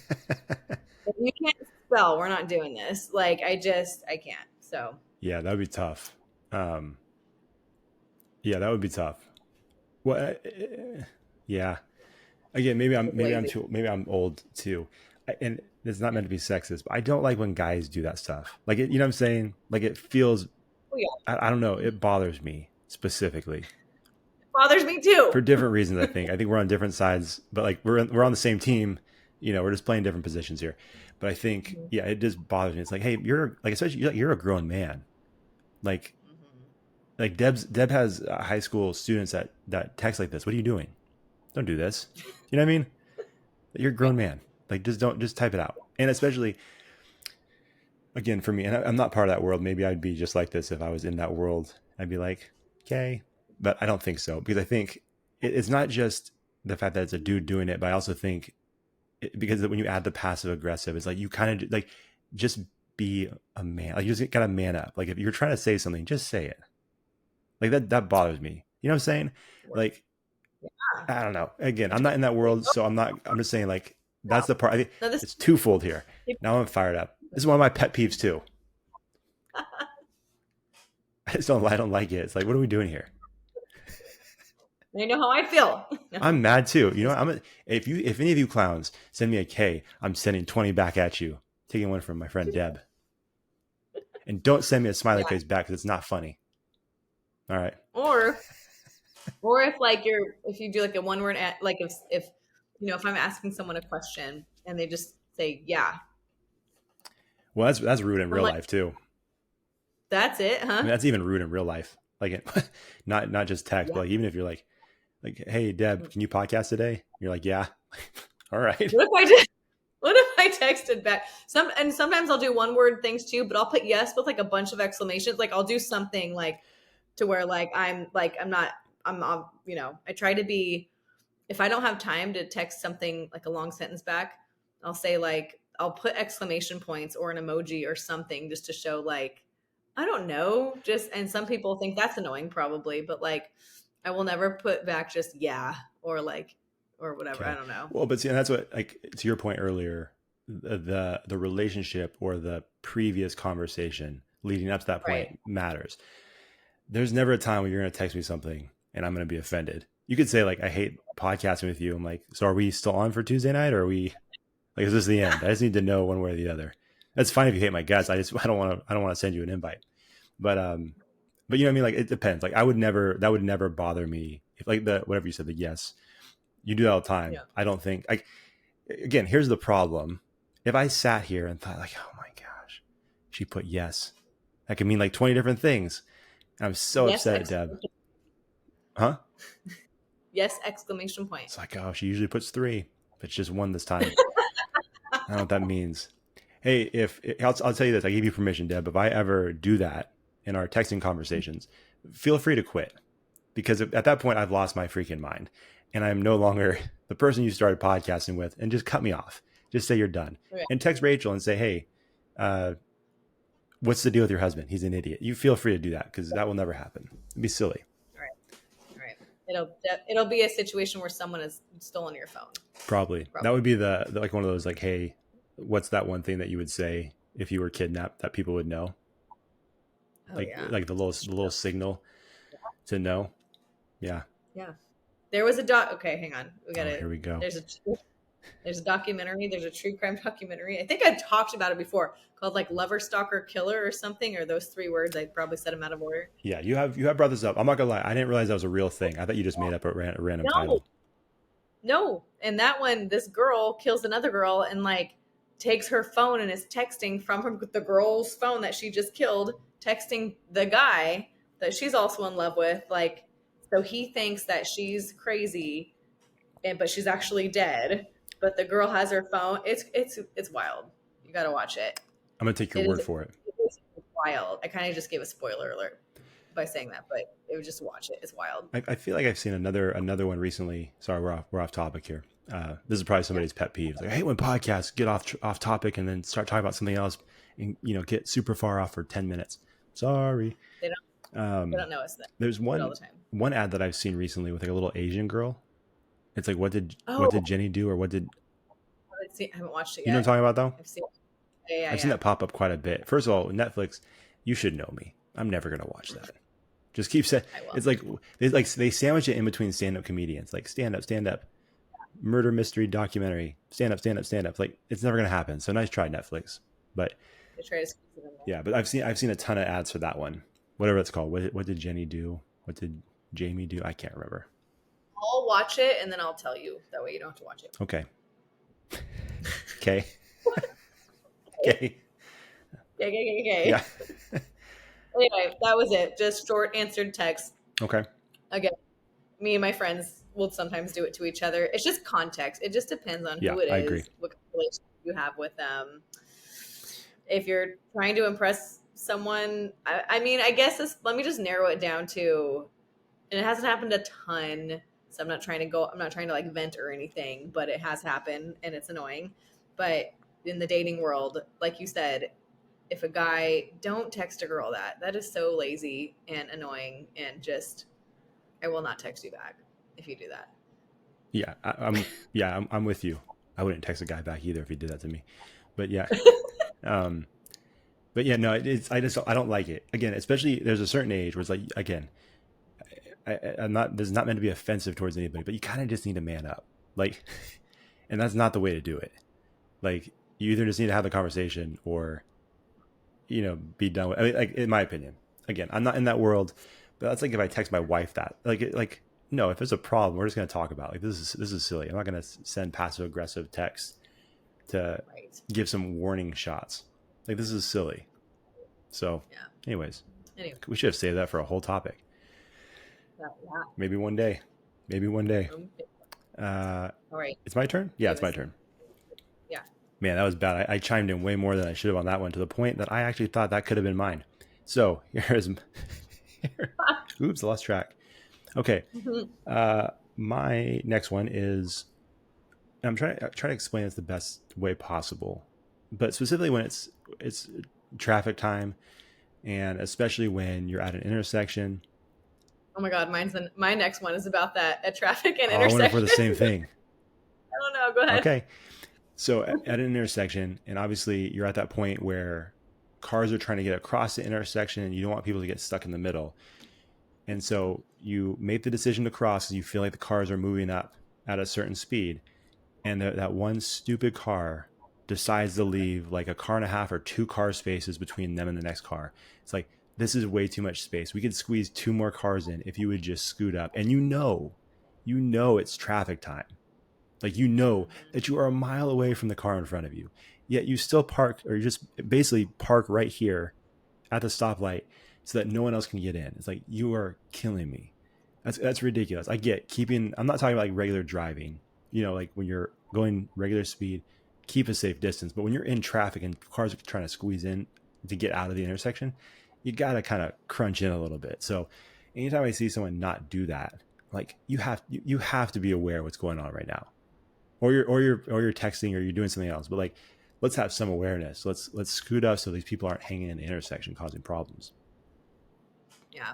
If you can't spell, we're not doing this. Like I can't. So Yeah, that would be tough. Um, yeah, that would be tough. Well, yeah. Again, it's lazy. maybe I'm old too, and it's not Yeah. meant to be sexist, but I don't like when guys do that stuff. Like, you know what I'm saying? Like, it feels, Oh yeah. I don't know, it bothers me specifically It bothers me too. for different reasons. I think we're on different sides, but like we're on the same team. We're just playing different positions here. But I think, Mhm. yeah, it just bothers me. It's like, hey, you're like, especially you're a grown man. Like, Mhm. Deb has high school students that text like this. What are you doing? Don't do this. You know what I mean? You're a Yeah. grown man. Like, just type it out. And especially again for me, and I'm not part of that world. Maybe I'd be just like this if I was in that world. I'd be like, okay, but I don't think so, because I think it's not just the fact that it's a dude doing it, but I also think because when you add the passive aggressive, it's like you kind of like just be a man. Like, you just gotta man up. Like, if you're trying to say something, just say it. Like, that bothers me. You know what I'm saying? Like, I don't know. Again, I'm not in that world, so I'm not. I'm just saying, like, that's the part. I think No, this it's twofold here. Now I'm fired up. This is one of my pet peeves too. I don't like it. It's like, what are we doing here? I know how I feel. I'm No, mad too. You know, just I'm a, if any of you clowns send me a K, I'm sending 20 back at you. Taking one from my friend Deb. And don't send me a smiley yeah. face back because it's not funny. All right. Or if like if you do like a one word like if if I'm asking someone a question and they just say yeah, Well, that's rude in I'm real like, life too. that's it, I mean, huh? that's even rude in real life. Like, not just text, Yeah. but like even if you're like, hey Deb, can you podcast today? You're like, yeah. All right. What if I did? What if I texted back? Sometimes I'll do one word things too, but I'll put yes with like a bunch of exclamations. Like I'll do something like to where I'm not I try to be, if I don't have time to text something like a long sentence back, I'll say like I'll put exclamation points or an emoji or something just to show like I don't know, just, and some people think that's annoying probably, but like I will never put back just yeah or like or whatever. I Okay. don't know. Well, but see, and that's what, like, to your point earlier, the relationship or the previous conversation leading up to that Right. point matters. There's never a time when you're going to text me something and I'm going to be offended. You could say like, I hate podcasting with you. I'm like, so are we still on for Tuesday night, or are we like, is this the end? I just need to know one way or the other. That's fine if you hate my guts. I don't want to send you an invite. But but you know what I mean? Like, it depends. Like, that would never bother me if, like, the whatever you said, the yes, you do that all the time. Yeah. I don't think, like, again, here's the problem. If I sat here and thought like, oh my gosh, she put yes, that could mean like 20 different things. I'm so Yes, upset at Deb. Huh? yes, exclamation point. It's like, oh, she usually puts three, but it's just one this time. I don't know what that means. Hey, if I'll tell you this, I give you permission, Deb. If I ever do that in our texting conversations, feel free to quit, because at that point I've lost my freaking mind, and I'm no longer the person you started podcasting with. And just cut me off. Just say you're done, Okay. and text Rachel and say, hey, uh, what's the deal with your husband? He's an idiot. You feel free to do that, because that will never happen. It'd be silly. All right. All right. It'll be a situation where someone has stolen your phone. Probably that Probably. would be the like one of those like, hey, what's that one thing that you would say if you were kidnapped that people would know? Oh yeah. Like That's the true. little signal to know. Yeah. Yeah. There was a doc. Okay, hang on. We Oh, gotta. here we go. There's a there's a documentary. There's a true crime documentary. I think I talked about it before, called like Lover Stalker Killer or something, or those three words. I probably said them out of order. Yeah, you have brought this up. I'm not gonna lie. I didn't realize that was a real thing. I thought you just made up a random No, title. no. And that one, this girl kills another girl and like takes her phone and is texting from the girl's phone that she just killed, texting the guy that she's also in love with. Like, so he thinks that she's crazy, but she's actually dead. But the girl has her phone. It's wild. You got to watch it. I'm gonna take your It is, word for it. it is wild. I kind of just gave a spoiler alert by saying that, but it was just watch it. It's wild. I feel like I've seen another one recently. Sorry, we're off topic here. This is probably Yeah, somebody's pet peeve. Like, I hate when podcasts get off topic and then start talking about something else, and get super far off for 10 minutes. Sorry. they don't they Um, don't know us then. there's Do it all the time. one ad that I've seen recently with like a little Asian girl. It's like, what Oh, did Jenny do, or what did I haven't watched it you know what I'm yet. talking about though? I've seen. Yeah, yeah, I've seen yeah. that pop up quite a bit. First of all, Netflix, you should know me. I'm never gonna watch that. Just keep saying I will. it's like they sandwich it in between stand up comedians, like stand up, murder mystery documentary, stand up. Like, it's never gonna happen. So nice try, Netflix. But I try to squeeze it in there. yeah, but I've seen a ton of ads for that one, whatever it's called. What did Jenny do? What did Jamie do? I can't remember. I'll watch it and then I'll tell you. That way you don't have to watch it. Okay. Okay. Okay. Okay, okay, okay. Yeah. Anyway, that was it. Just short answered text. Okay. Again, me and my friends will sometimes do it to each other. It's just context. It just depends on Yeah, who it I agree. is, what kind of relationship you have with them. If you're trying to impress someone, I mean, I guess let me just narrow it down to, and it hasn't happened a ton. So I'm not trying to like vent or anything, but it has happened and it's annoying. But in the dating world, like you said, if a guy, don't text a girl that is so lazy and annoying, and just, I will not text you back if you do that. Yeah, I'm with you. I wouldn't text a guy back either if he did that to me. But yeah, um, But yeah, no, I don't like it. Again, especially there's a certain age where it's like, again, I'm not, this is not meant to be offensive towards anybody, but you kind of just need to man up. Like, and that's not the way to do it. Like, you either just need to have the conversation or, be done with. I mean, like, in my opinion, again, I'm not in that world, but that's like if I text my wife that, like, no, if there's a problem, we're just going to talk about it. Like, this is silly. I'm not going to send passive aggressive texts to Right. give some warning shots. Like, this is silly. So, Yeah. anyways, Anyway, we should have saved that for a whole topic. yeah. Maybe one day. Maybe one day. Um, Uh, all right. it's my turn. Yeah, it's my Famous. turn. Yeah. Man, that was bad. I chimed in way more than I should have on that one, to the point that I actually thought that could have been mine. So here's, oops, lost track. Okay, my next one is, I'm trying to explain this the best way possible, but specifically when it's traffic time, and especially when you're at an intersection. Oh my God, my next one is about that at traffic and Oh, I wonder if we're the same intersections. thing. I don't know. Go ahead. Okay, so at an intersection, and obviously you're at that point where cars are trying to get across the intersection, and you don't want people to get stuck in the middle. And so you make the decision to cross because you feel like the cars are moving up at a certain speed. And that one stupid car decides to leave like a car and a half or two car spaces between them and the next car. It's like, this is way too much space. We could squeeze two more cars in if you would just scoot up. And it's traffic time. Like, that you are a mile away from the car in front of you. Yet you still park, or you just basically park right here at the stoplight so that no one else can get in. It's like, you are killing me. That's ridiculous. I get keeping. I'm not talking about like regular driving. Like when you're going regular speed, keep a safe distance. But when you're in traffic and cars are trying to squeeze in to get out of the intersection, you gotta kind of crunch in a little bit. So anytime I see someone not do that, like, you have to be aware of what's going on right now, or you're texting, or you're doing something else. But like, let's have some awareness. Let's scoot up so these people aren't hanging in the intersection causing problems. Yeah.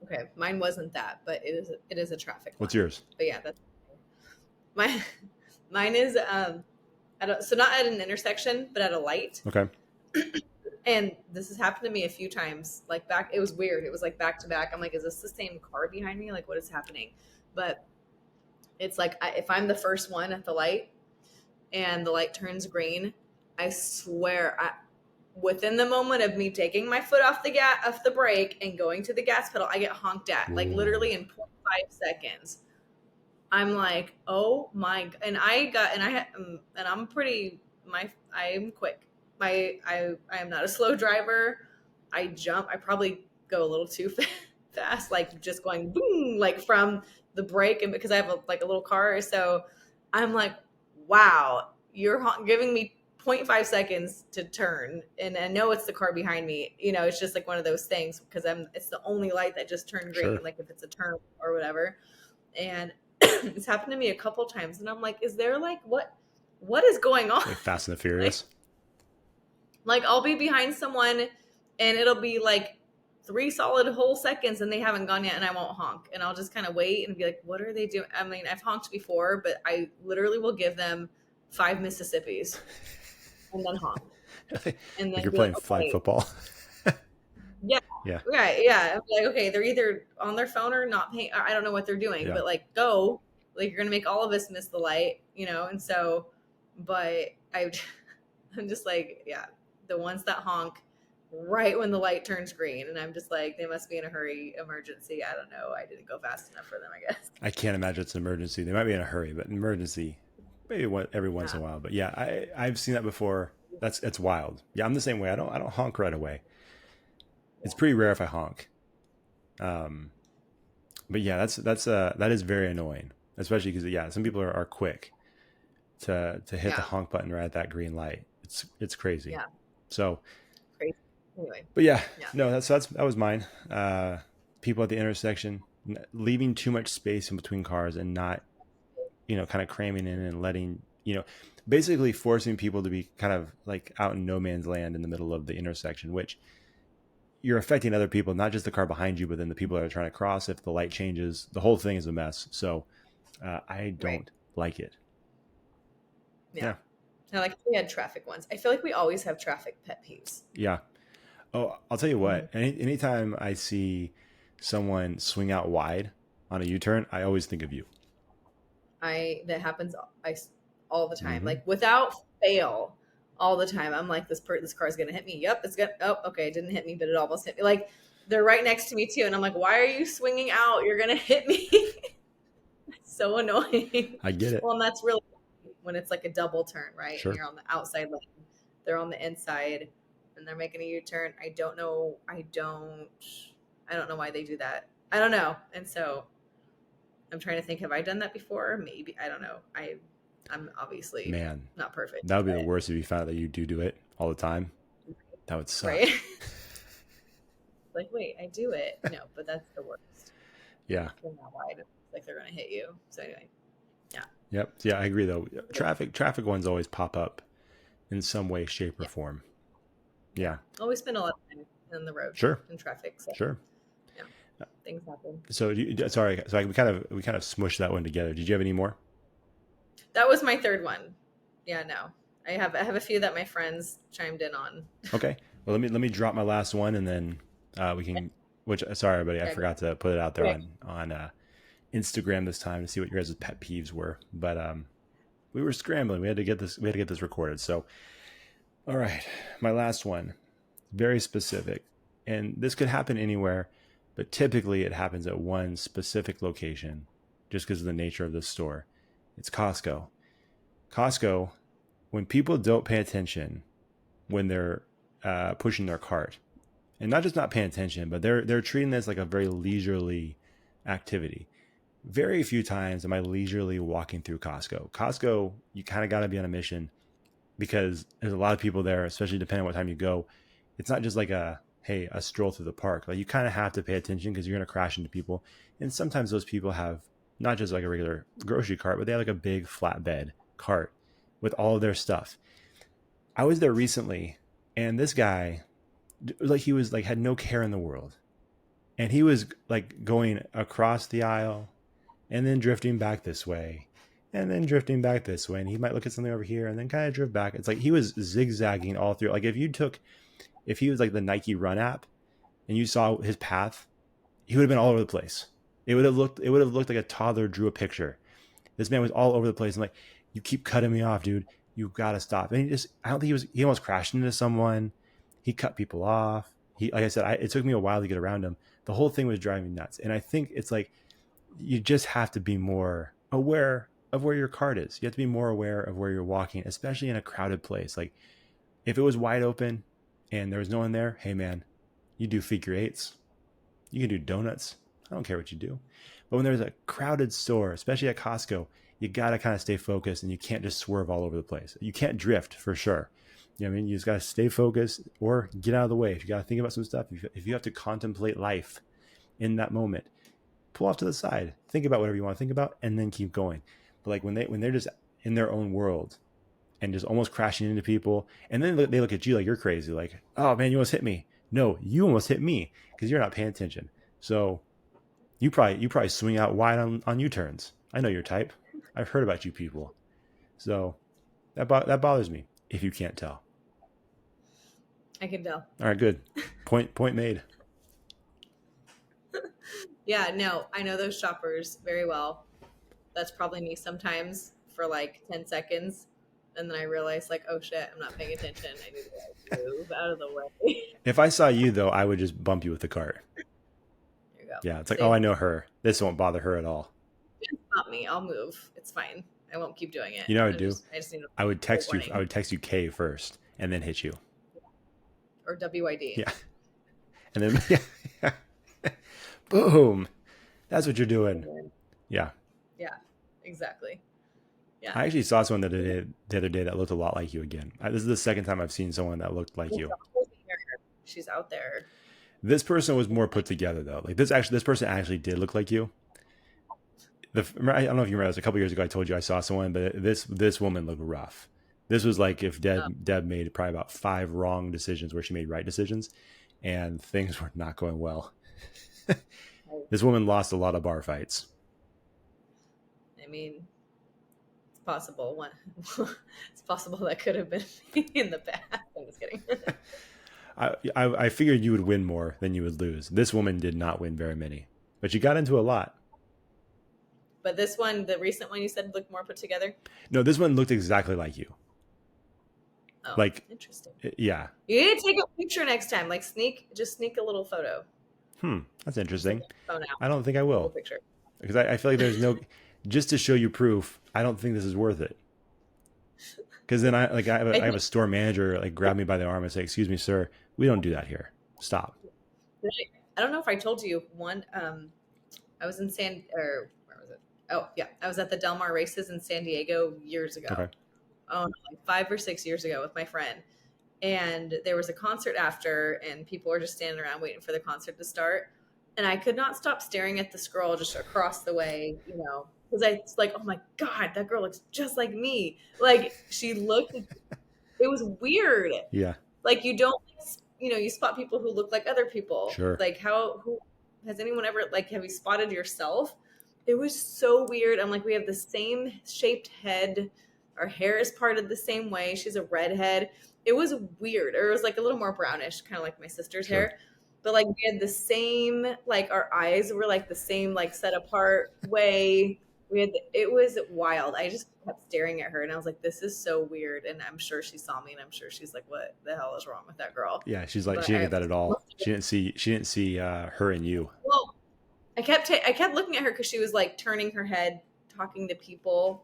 Okay. Mine wasn't that, but it is a traffic What's one. yours? But yeah, that's my mine is so not at an intersection, but at a light. Okay. And this has happened to me a few times. Like back, it was weird. It was like back to back. I'm like, is this the same car behind me? Like, what is happening? But it's like if I'm the first one at the light and the light turns green, I swear, within the moment of me taking my foot off the brake and going to the gas pedal, I get honked at. Like Ooh. literally in 0.5 seconds. I'm like, oh my, and I got, and and I'm pretty, I'm quick. I am not a slow driver. I probably go a little too fast, like just going boom, like from the brake, and because I have like a little car. So I'm like, wow, you're giving me 0.5 seconds to turn. And I know it's the car behind me. It's just like one of those things because it's the only light that just turned green, Sure. like if it's a turn or whatever. And it's happened to me a couple times, and I'm like, is there like what is going on? Like Fast and the like Furious. like I'll be behind someone and it'll be like 3 solid whole seconds and they haven't gone yet, and I won't honk, and I'll just kind of wait and be like, what are they doing? I mean, I've honked before, but I literally will give them 5 Mississippis and then honk Like and then you're be like, playing flag okay, football. yeah, Yeah. right, yeah. I'm like, okay, they're either on their phone or not paying. I don't know what they're doing, Yeah. but like, go, like you're gonna make all of us miss the light. And so, but I'm just like, yeah, the ones that honk right when the light turns green, and I'm just like, they must be in a hurry, emergency. I don't know. I didn't go fast enough for them, I guess. I can't imagine it's an emergency. They might be in a hurry, but an emergency, maybe every once Yeah, in a while. But yeah, I've seen that before. It's wild. Yeah, I'm the same way. I don't honk right away. It's yeah, pretty rare if I honk. Um, but yeah, that is very annoying, especially because, yeah, some people are quick to hit the yeah, honk button right at that green light. It's crazy. yeah. So, Crazy. Anyway, but yeah, yeah, no, that was mine. People at the intersection, leaving too much space in between cars, and not, kind of cramming in and letting, basically forcing people to be kind of like out in no man's land in the middle of the intersection, which you're affecting other people, not just the car behind you, but then the people that are trying to cross. If the light changes, the whole thing is a mess. So I right. don't like it. Yeah. Yeah. I like we had traffic ones. I feel like we always have traffic pet peeves. Yeah. Oh, I'll tell you Mhm. what. Anytime I see someone swing out wide on a U-turn, I always think of you. That happens all the time, Mm-hmm. like without fail, all the time. I'm like, this car's gonna hit me. Yep, it's gonna. Oh, okay, it didn't hit me, but it almost hit me. Like they're right next to me too, and I'm like, why are you swinging out? You're gonna hit me. So annoying. I get it. Well, and that's really when it's like a double turn, right? And Sure. you're on the outside lane, they're on the inside, and they're making a U-turn. I don't know. I don't know why they do that. I don't know. And so I'm trying to think, have I done that before? Maybe. I don't know. I'm obviously Man, not perfect, that would be the but worst if you found out that you do it all the time. That would suck. right? Like, wait, I do it. No, but that's the worst. Yeah. Turn that wide. It's like they're gonna hit you. So anyway, yeah. Yep. Yeah, I agree though. Traffic ones always pop up in some way, shape, or Yeah. form. Yeah. Yeah. Well, we spend a lot of time in the road Sure. in traffic. So Sure. yeah, things happen. So sorry. So we kind of smushed that one together. Did you have any more? That was my third one. Yeah, no. I have a few that my friends chimed in on. Okay. Well, let me drop my last one, and then we can. Which sorry, everybody, I Yeah, forgot to put it out there quick. on Instagram this time to see what your guys' pet peeves were. But we were scrambling. We had to get this. We had to get this recorded. So, all right, my last one, very specific, and this could happen anywhere, but typically it happens at one specific location, just because of the nature of the store. It's Costco. Costco. When people don't pay attention when they're pushing their cart, and not just not paying attention, but they're treating this like a very leisurely activity. Very few times am I leisurely walking through Costco. Costco, you kind of got to be on a mission because there's a lot of people there, especially depending on what time you go. It's not just like a stroll through the park. Like you kind of have to pay attention because you're going to crash into people. And sometimes those people have not just like a regular grocery cart, but they have like a big flatbed cart with all of their stuff. I was there recently, and this guy, like he was like had no care in the world, and he was like going across the aisle and then drifting back this way and then drifting back this way, and he might look at something over here and then kind of drift back. It's like he was zigzagging all through. Like if he was like the Nike Run app and you saw his path, he would have been all over the place. It would have looked like a toddler drew a picture. This man was all over the place and like, you keep cutting me off, dude. You gotta stop. And I don't think he almost crashed into someone. He cut people off. Like I said, it took me a while to get around him. The whole thing was driving me nuts. And I think it's like, you just have to be more aware of where your cart is. You have to be more aware of where you're walking, especially in a crowded place. Like if it was wide open and there was no one there, hey man, you do figure eights. You can do donuts. I don't care what you do. But when there's a crowded store, especially at Costco, you got to kind of stay focused and you can't just swerve all over the place. You can't drift for sure. You know what I mean? You just got to stay focused or get out of the way. If you got to think about some stuff, if you have to contemplate life in that moment, pull off to the side, think about whatever you want to think about, and then keep going. But like when they're just in their own world and just almost crashing into people, and then they look at you like you're crazy, like, oh man, you almost hit me. No, you almost hit me because you're not paying attention. So you probably swing out wide on U-turns. I know your type. I've heard about you people. So that bothers me if you can't tell. I can tell. All right, good. Point made. Yeah, no, I know those shoppers very well. That's probably me sometimes for like 10 seconds. And then I realize, like, oh shit, I'm not paying attention. I need to like, move out of the way. If I saw you though, I would just bump you with the cart. There you go. Yeah, it's like, oh, Save I me. know her. This won't bother her at all. Not me. I'll move. It's fine. I won't keep doing it. You know what I would do? I just need a I would text you. I warning would text you K first, and then hit you. or WID. Yeah, and then yeah. Boom. That's what you're doing. Yeah. Yeah, exactly. Yeah. I actually saw someone the other day that looked a lot like you again. This is the second time I've seen someone that looked like you. She's out there. This person was more put together though. Like this person actually did look like you. I don't know if you remember. It was a couple years ago. I told you I saw someone, but this woman looked rough. This was like if Deb made probably about 5 wrong decisions where she made right decisions, and things were not going well. This woman lost a lot of bar fights. I mean, it's possible. It's possible that could have been in the past. I'm just kidding. I figured you would win more than you would lose. This woman did not win very many, but she got into a lot. But this one, the recent one you said looked more put together. No, this one looked exactly like you. Oh, Like, interesting. yeah. You need to take a picture next time. Like just sneak a little photo. That's Just like interesting. a phone out, I don't think I a little will picture. because I feel like there's no just to show you proof. I don't think this is worth it. Because then I I have think a store manager like grab me by the arm and say, "Excuse me, sir, we don't do that here. Stop." I don't know if I told you one. I was in or where was it? Oh yeah, I was at the Del Mar races in San Diego years ago. Okay. Oh, no, like 5 or 6 years ago with my friend. And there was a concert after, and people were just standing around waiting for the concert to start. And I could not stop staring at this girl just across the way, because I was like, oh my God, that girl looks just like me. Like she looked, it was weird. Yeah. Like you don't, you spot people who look like other people. Sure. Like who has anyone ever, like, have you spotted yourself? It was so weird. I'm like, we have the same shaped head. Our hair is parted the same way. She's a redhead. It was weird. Or it was like a little more brownish, kind of like my sister's Sure. hair. But like we had the same, like our eyes were like the same, like set apart way. It was wild. I just kept staring at her and I was like, this is so weird. And I'm sure she saw me and I'm sure she's like, what the hell is wrong with that girl? Yeah. She's like But she didn't I get that at all. She didn't see her and you. well, I kept looking at her because she was like turning her head, talking to people,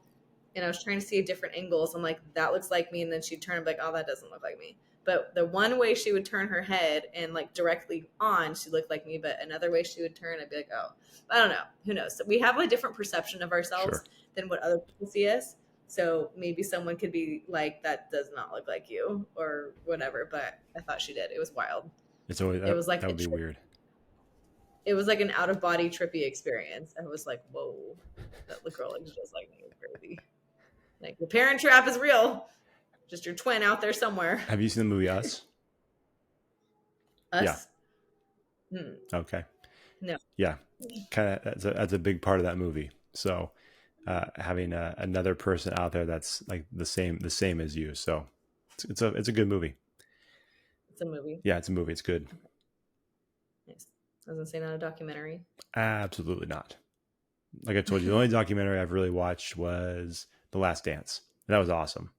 and I was trying to see different angles. I'm like, that looks like me, and then she'd turn and be like, oh, that doesn't look like me. But the one way she would turn her head and like directly on, she looked like me. But another way she would turn, I'd be like, oh, I don't know. Who knows? So we have a different perception of ourselves Sure. than what other people see us. So maybe someone could be like, that does not look like you or whatever. But I thought she did. It was wild. It's always It was that like would be weird. it was like an out of body trippy experience. I was like, whoa, that the girl looks just like me. It's crazy. Like the parent trap is real. Just your twin out there somewhere. Have you seen the movie Us? Yeah. Us? Hmm. Okay. No. Yeah. Kind of that's a big part of that movie. So having another person out there that's like the same as you. So it's a good movie. It's a movie. Yeah, it's a movie. It's good. Nice. I was gonna say not a documentary. Absolutely not. Like I told you, the only documentary I've really watched was The Last Dance. That was awesome.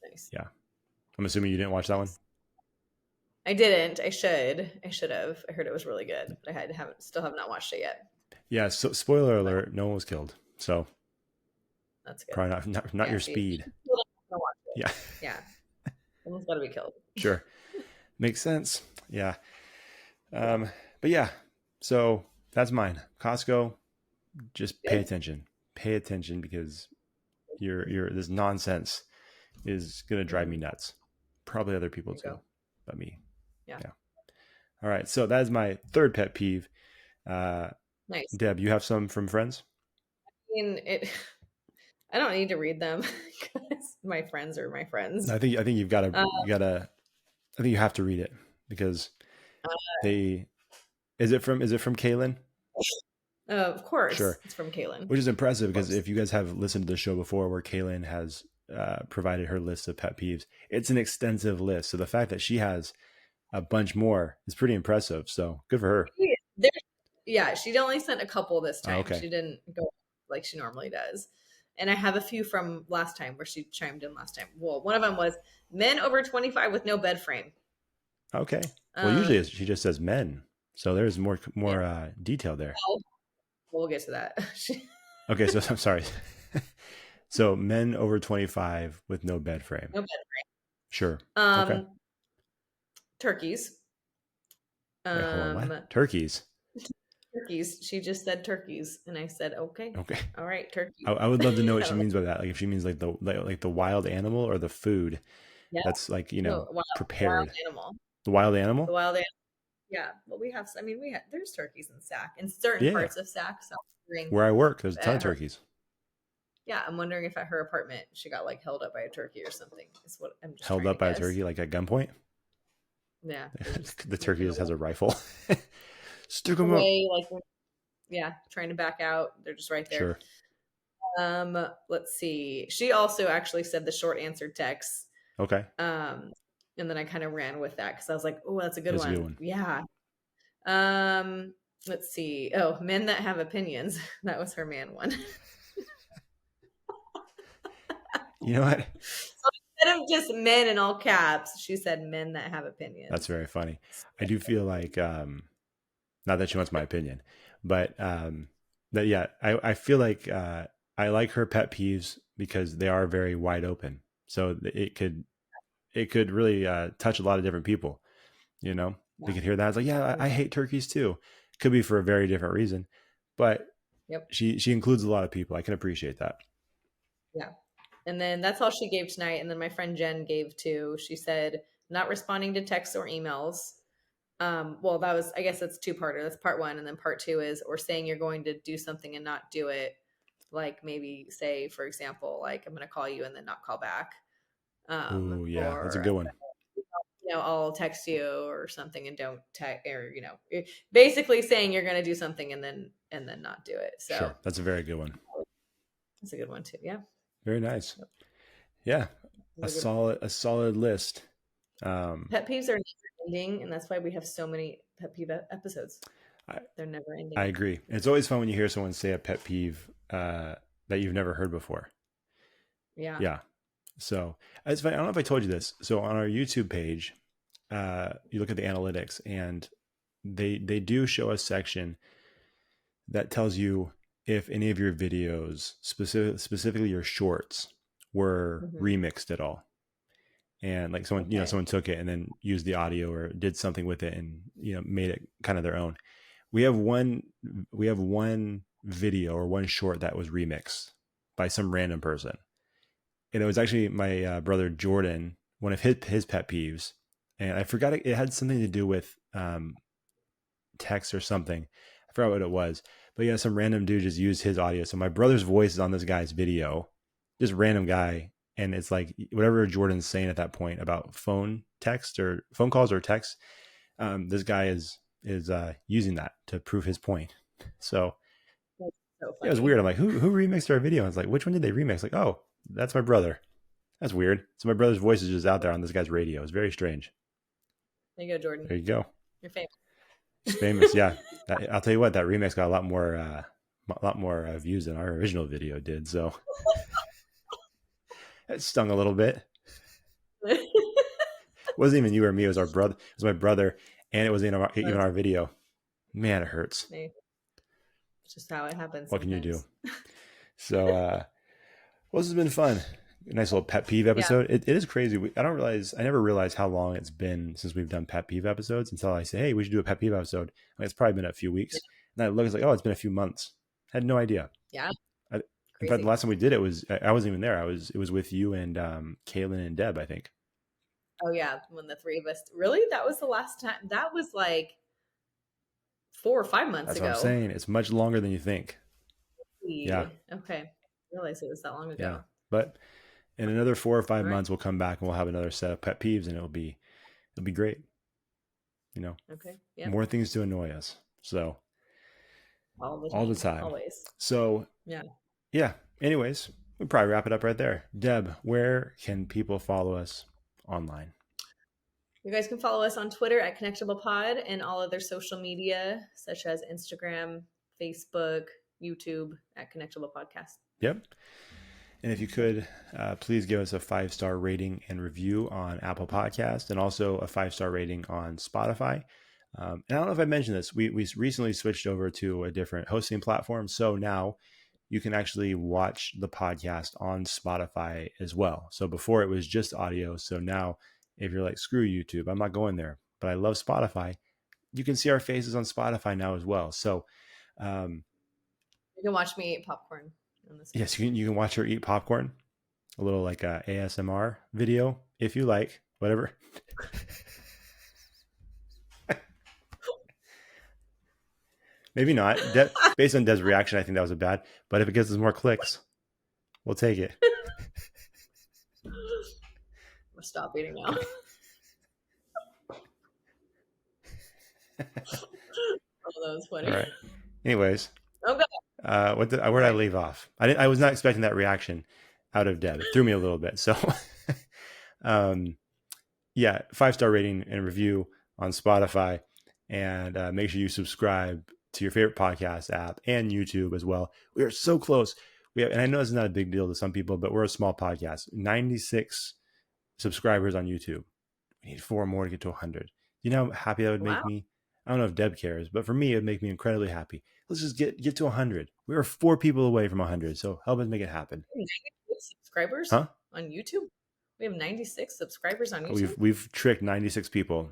Nice. Yeah. I'm assuming you didn't watch that one? Nice. I didn't. I should. I should have. I heard it was really good, but still have not watched it yet. Yeah, so spoiler But alert, no one was killed. So that's good. probably not Yeah, your see, speed. Yeah. yeah. Someone's gotta be killed. Sure. Makes sense. Yeah. But yeah. So that's mine. Costco, just pay Good. attention. Pay attention because your this nonsense is gonna drive me Mhm. nuts. Probably other people There you too, go. but me. Yeah. Yeah. All right. So that is my third pet peeve. Uh, Nice. Deb, you have some from friends? Mean, I don't need to read them because my friends are my friends. I think Uh, you gotta I think you have to read it because uh, they is it from Kaylin? of course, Sure. it's from Kaylin. Which is impressive Of because course. if you guys have listened to the show before where Kaylin has provided her list of pet peeves, it's an extensive list. So the fact that she has a bunch more is pretty impressive. So good for her. There- yeah, she only sent a couple this Oh, time. okay. She didn't go like she normally does. And I have a few from last time where she chimed in last time. Well, one of them was men over 25 with no bed frame. Okay. Well, Um, usually she just says men. So there's yeah, more detail there. well, we'll get to that. Okay. So I'm sorry. So men over 25 with no bed frame. No bed. Sure. Okay. Um, turkeys. Wait, hold on. What? Um, Turkeys. turkeys. She just said turkeys, and I said, okay, Okay. all right, turkeys. I would love to know I what she don't know. means by that. Like if she means like the wild animal or the food Yeah, that's like, no, wild prepared. animal. The wild The animal? wild animal. Yeah, well, there's turkeys in Sac, in certain Yeah. parts of Sac. So I'm wondering Where I work, there's a ton at of her, turkeys. yeah, I'm wondering if at her apartment she got like held up by a turkey or something. Is what I'm just Held trying to up by a guess. turkey like at gunpoint. Yeah, they're just The like turkey just has a rifle. Stick them up. away, like yeah, trying to back out. They're just right there. Sure. Let's see. She also actually said the short answer text. Okay. Um, And then I kind of ran with that because I was like, oh, that's a good That's a good one. one. Yeah. Um, let's see. Oh, men that have opinions. That was her man one. You know what? So instead of just men in all caps, she said men that have That's opinions. very funny. I do feel like, not that she wants my opinion, but that yeah, I feel like I like her pet peeves because they are very wide open. So it could really touch a lot of different people. You know, they Yeah. could hear that. It's like, yeah, I Mhm. hate turkeys too. Could be for a very different reason, but Yep. she includes a lot of people. I can appreciate that. Yeah. And then that's all she gave tonight. And then my friend Jen gave too. She said not responding to texts or emails. Well, that was, I guess that's two-parter. That's part one. And then part two is, or saying you're going to do something and not do it. Like maybe say, for example, like I'm going to call you and then not call back. Oh yeah, that's a Or good one. I'll text you or something and don't text, or basically saying you're going to do something and then not do it. So Sure, that's a very good one. that's a good one too. Yeah. Very nice. Yep. Yeah, That's a good a solid list. Pet peeves are never ending, and that's why we have so many pet peeve episodes. I They're never I ending. agree. It's always fun when you hear someone say a pet peeve that you've never heard before. Yeah. Yeah. So it's funny. I don't know if I told you this. So on our YouTube page, you look at the analytics, and they do show a section that tells you if any of your videos, specifically your shorts, were Hmm. remixed at all. And like someone, Okay. someone took it and then used the audio or did something with it and made it kind of their own. We have one we have one video or one short that was remixed by some random person, and it was actually my brother Jordan, one of his pet peeves, and I forgot it had something to do with text or something. I forgot what it was, but yeah, some random dude just used his audio. So my brother's voice is on this guy's video, just random guy, and it's like whatever Jordan's saying at that point about phone text or phone calls or text. This guy is using that to prove his point. So That's so yeah, it was weird. funny. I'm like, who remixed our video? I was like, which one did they remix? Like, oh, that's my brother. That's weird. So my brother's voice is just out there on this guy's radio. It's very strange. There you go, Jordan. There you go. You're famous. He's famous. Yeah, I'll tell you what. That remix got a lot more views than our original video did. So it stung a little bit. It wasn't even you or me. It was our brother. It was my brother, and it was even That's our video. Man, it hurts. me. It's just how it happens What can you do? sometimes. So, well, this has been fun. A nice little pet peeve Yeah. episode. It is crazy. I never realized how long it's been since we've done pet peeve episodes until I say, hey, we should do a pet peeve episode. It's probably been a few weeks. And I look, it's like, oh, it's been a few months. I had no idea. Yeah. I, in fact, the Crazy. last time we did it was, I wasn't even there. It was with you and Kaylin and Deb, I think. Oh yeah. When the three of us really, that was the last time. That was like 4 or 5 months That's what I'm ago. saying. It's much longer than you think. Yeah. Okay. I realized it was that long Yeah. ago. But in another 4 or 5 All right. months, we'll come back and we'll have another set of pet peeves and it'll be great. Okay. Yep. More things to annoy us. So All the all the time. time. Always. So Yeah. yeah. Anyways, we'll probably wrap it up right there. Deb, where can people follow us online? You guys can follow us on Twitter at Connectable Pod and all other social media such as Instagram, Facebook, YouTube at Connectable Podcast. Yep. And if you could, please give us a 5-star rating and review on Apple Podcast and also a 5-star rating on Spotify. And I don't know if I mentioned this. We recently switched over to a different hosting platform. So now you can actually watch the podcast on Spotify as well. So before it was just audio. So now if you're like, screw YouTube, I'm not going there, but I love Spotify, you can see our faces on Spotify now as well. So You can watch me eat popcorn on this one. yes, you can watch her eat popcorn, a little like a ASMR video if you like, whatever. Maybe not. Based on Deb's reaction, I think that was a bad. But if it gives us more clicks, we'll take it. We'll stop eating now. Okay. Oh, that was funny. All right. Anyways, Okay. where did All I right. leave off? I was not expecting that reaction out of Deb. It threw me a little bit. So, um, yeah, 5-star rating and review on Spotify, and make sure you subscribe to your favorite podcast app and YouTube as well. We are so close. And I know it's not a big deal to some people, but we're a small podcast. 96 subscribers on YouTube. We need 4 more to get to 100. You know how happy that would Wow. make me? I don't know if Deb cares, but for me, it would make me incredibly happy. Let's just get to 100. We are 4 people away from 100, so help us make it happen. 96 subscribers Huh? on YouTube. We have 96 subscribers on YouTube. We've tricked 96 people.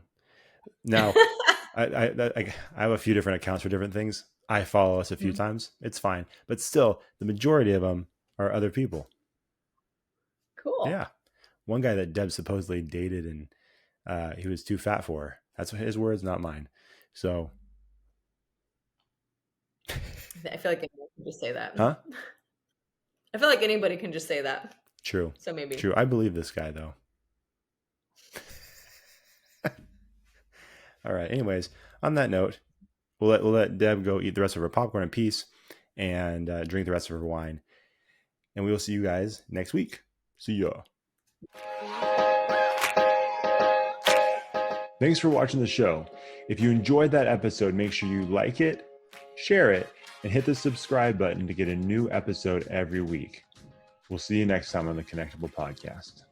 Now, I have a few different accounts for different things. I follow us a few times. It's fine, but still, the majority of them are other people. Cool. Yeah, one guy that Deb supposedly dated and he was too fat for her. That's his words, not mine. So, I feel like anyone can just say that. huh? I feel like anybody can just say that. True. So maybe. True. I believe this guy though. All right. Anyways, on that note, we'll let Deb go eat the rest of her popcorn in peace and drink the rest of her wine. And we will see you guys next week. See ya. Thanks for watching the show. If you enjoyed that episode, make sure you like it, share it, and hit the subscribe button to get a new episode every week. We'll see you next time on the Connectable podcast.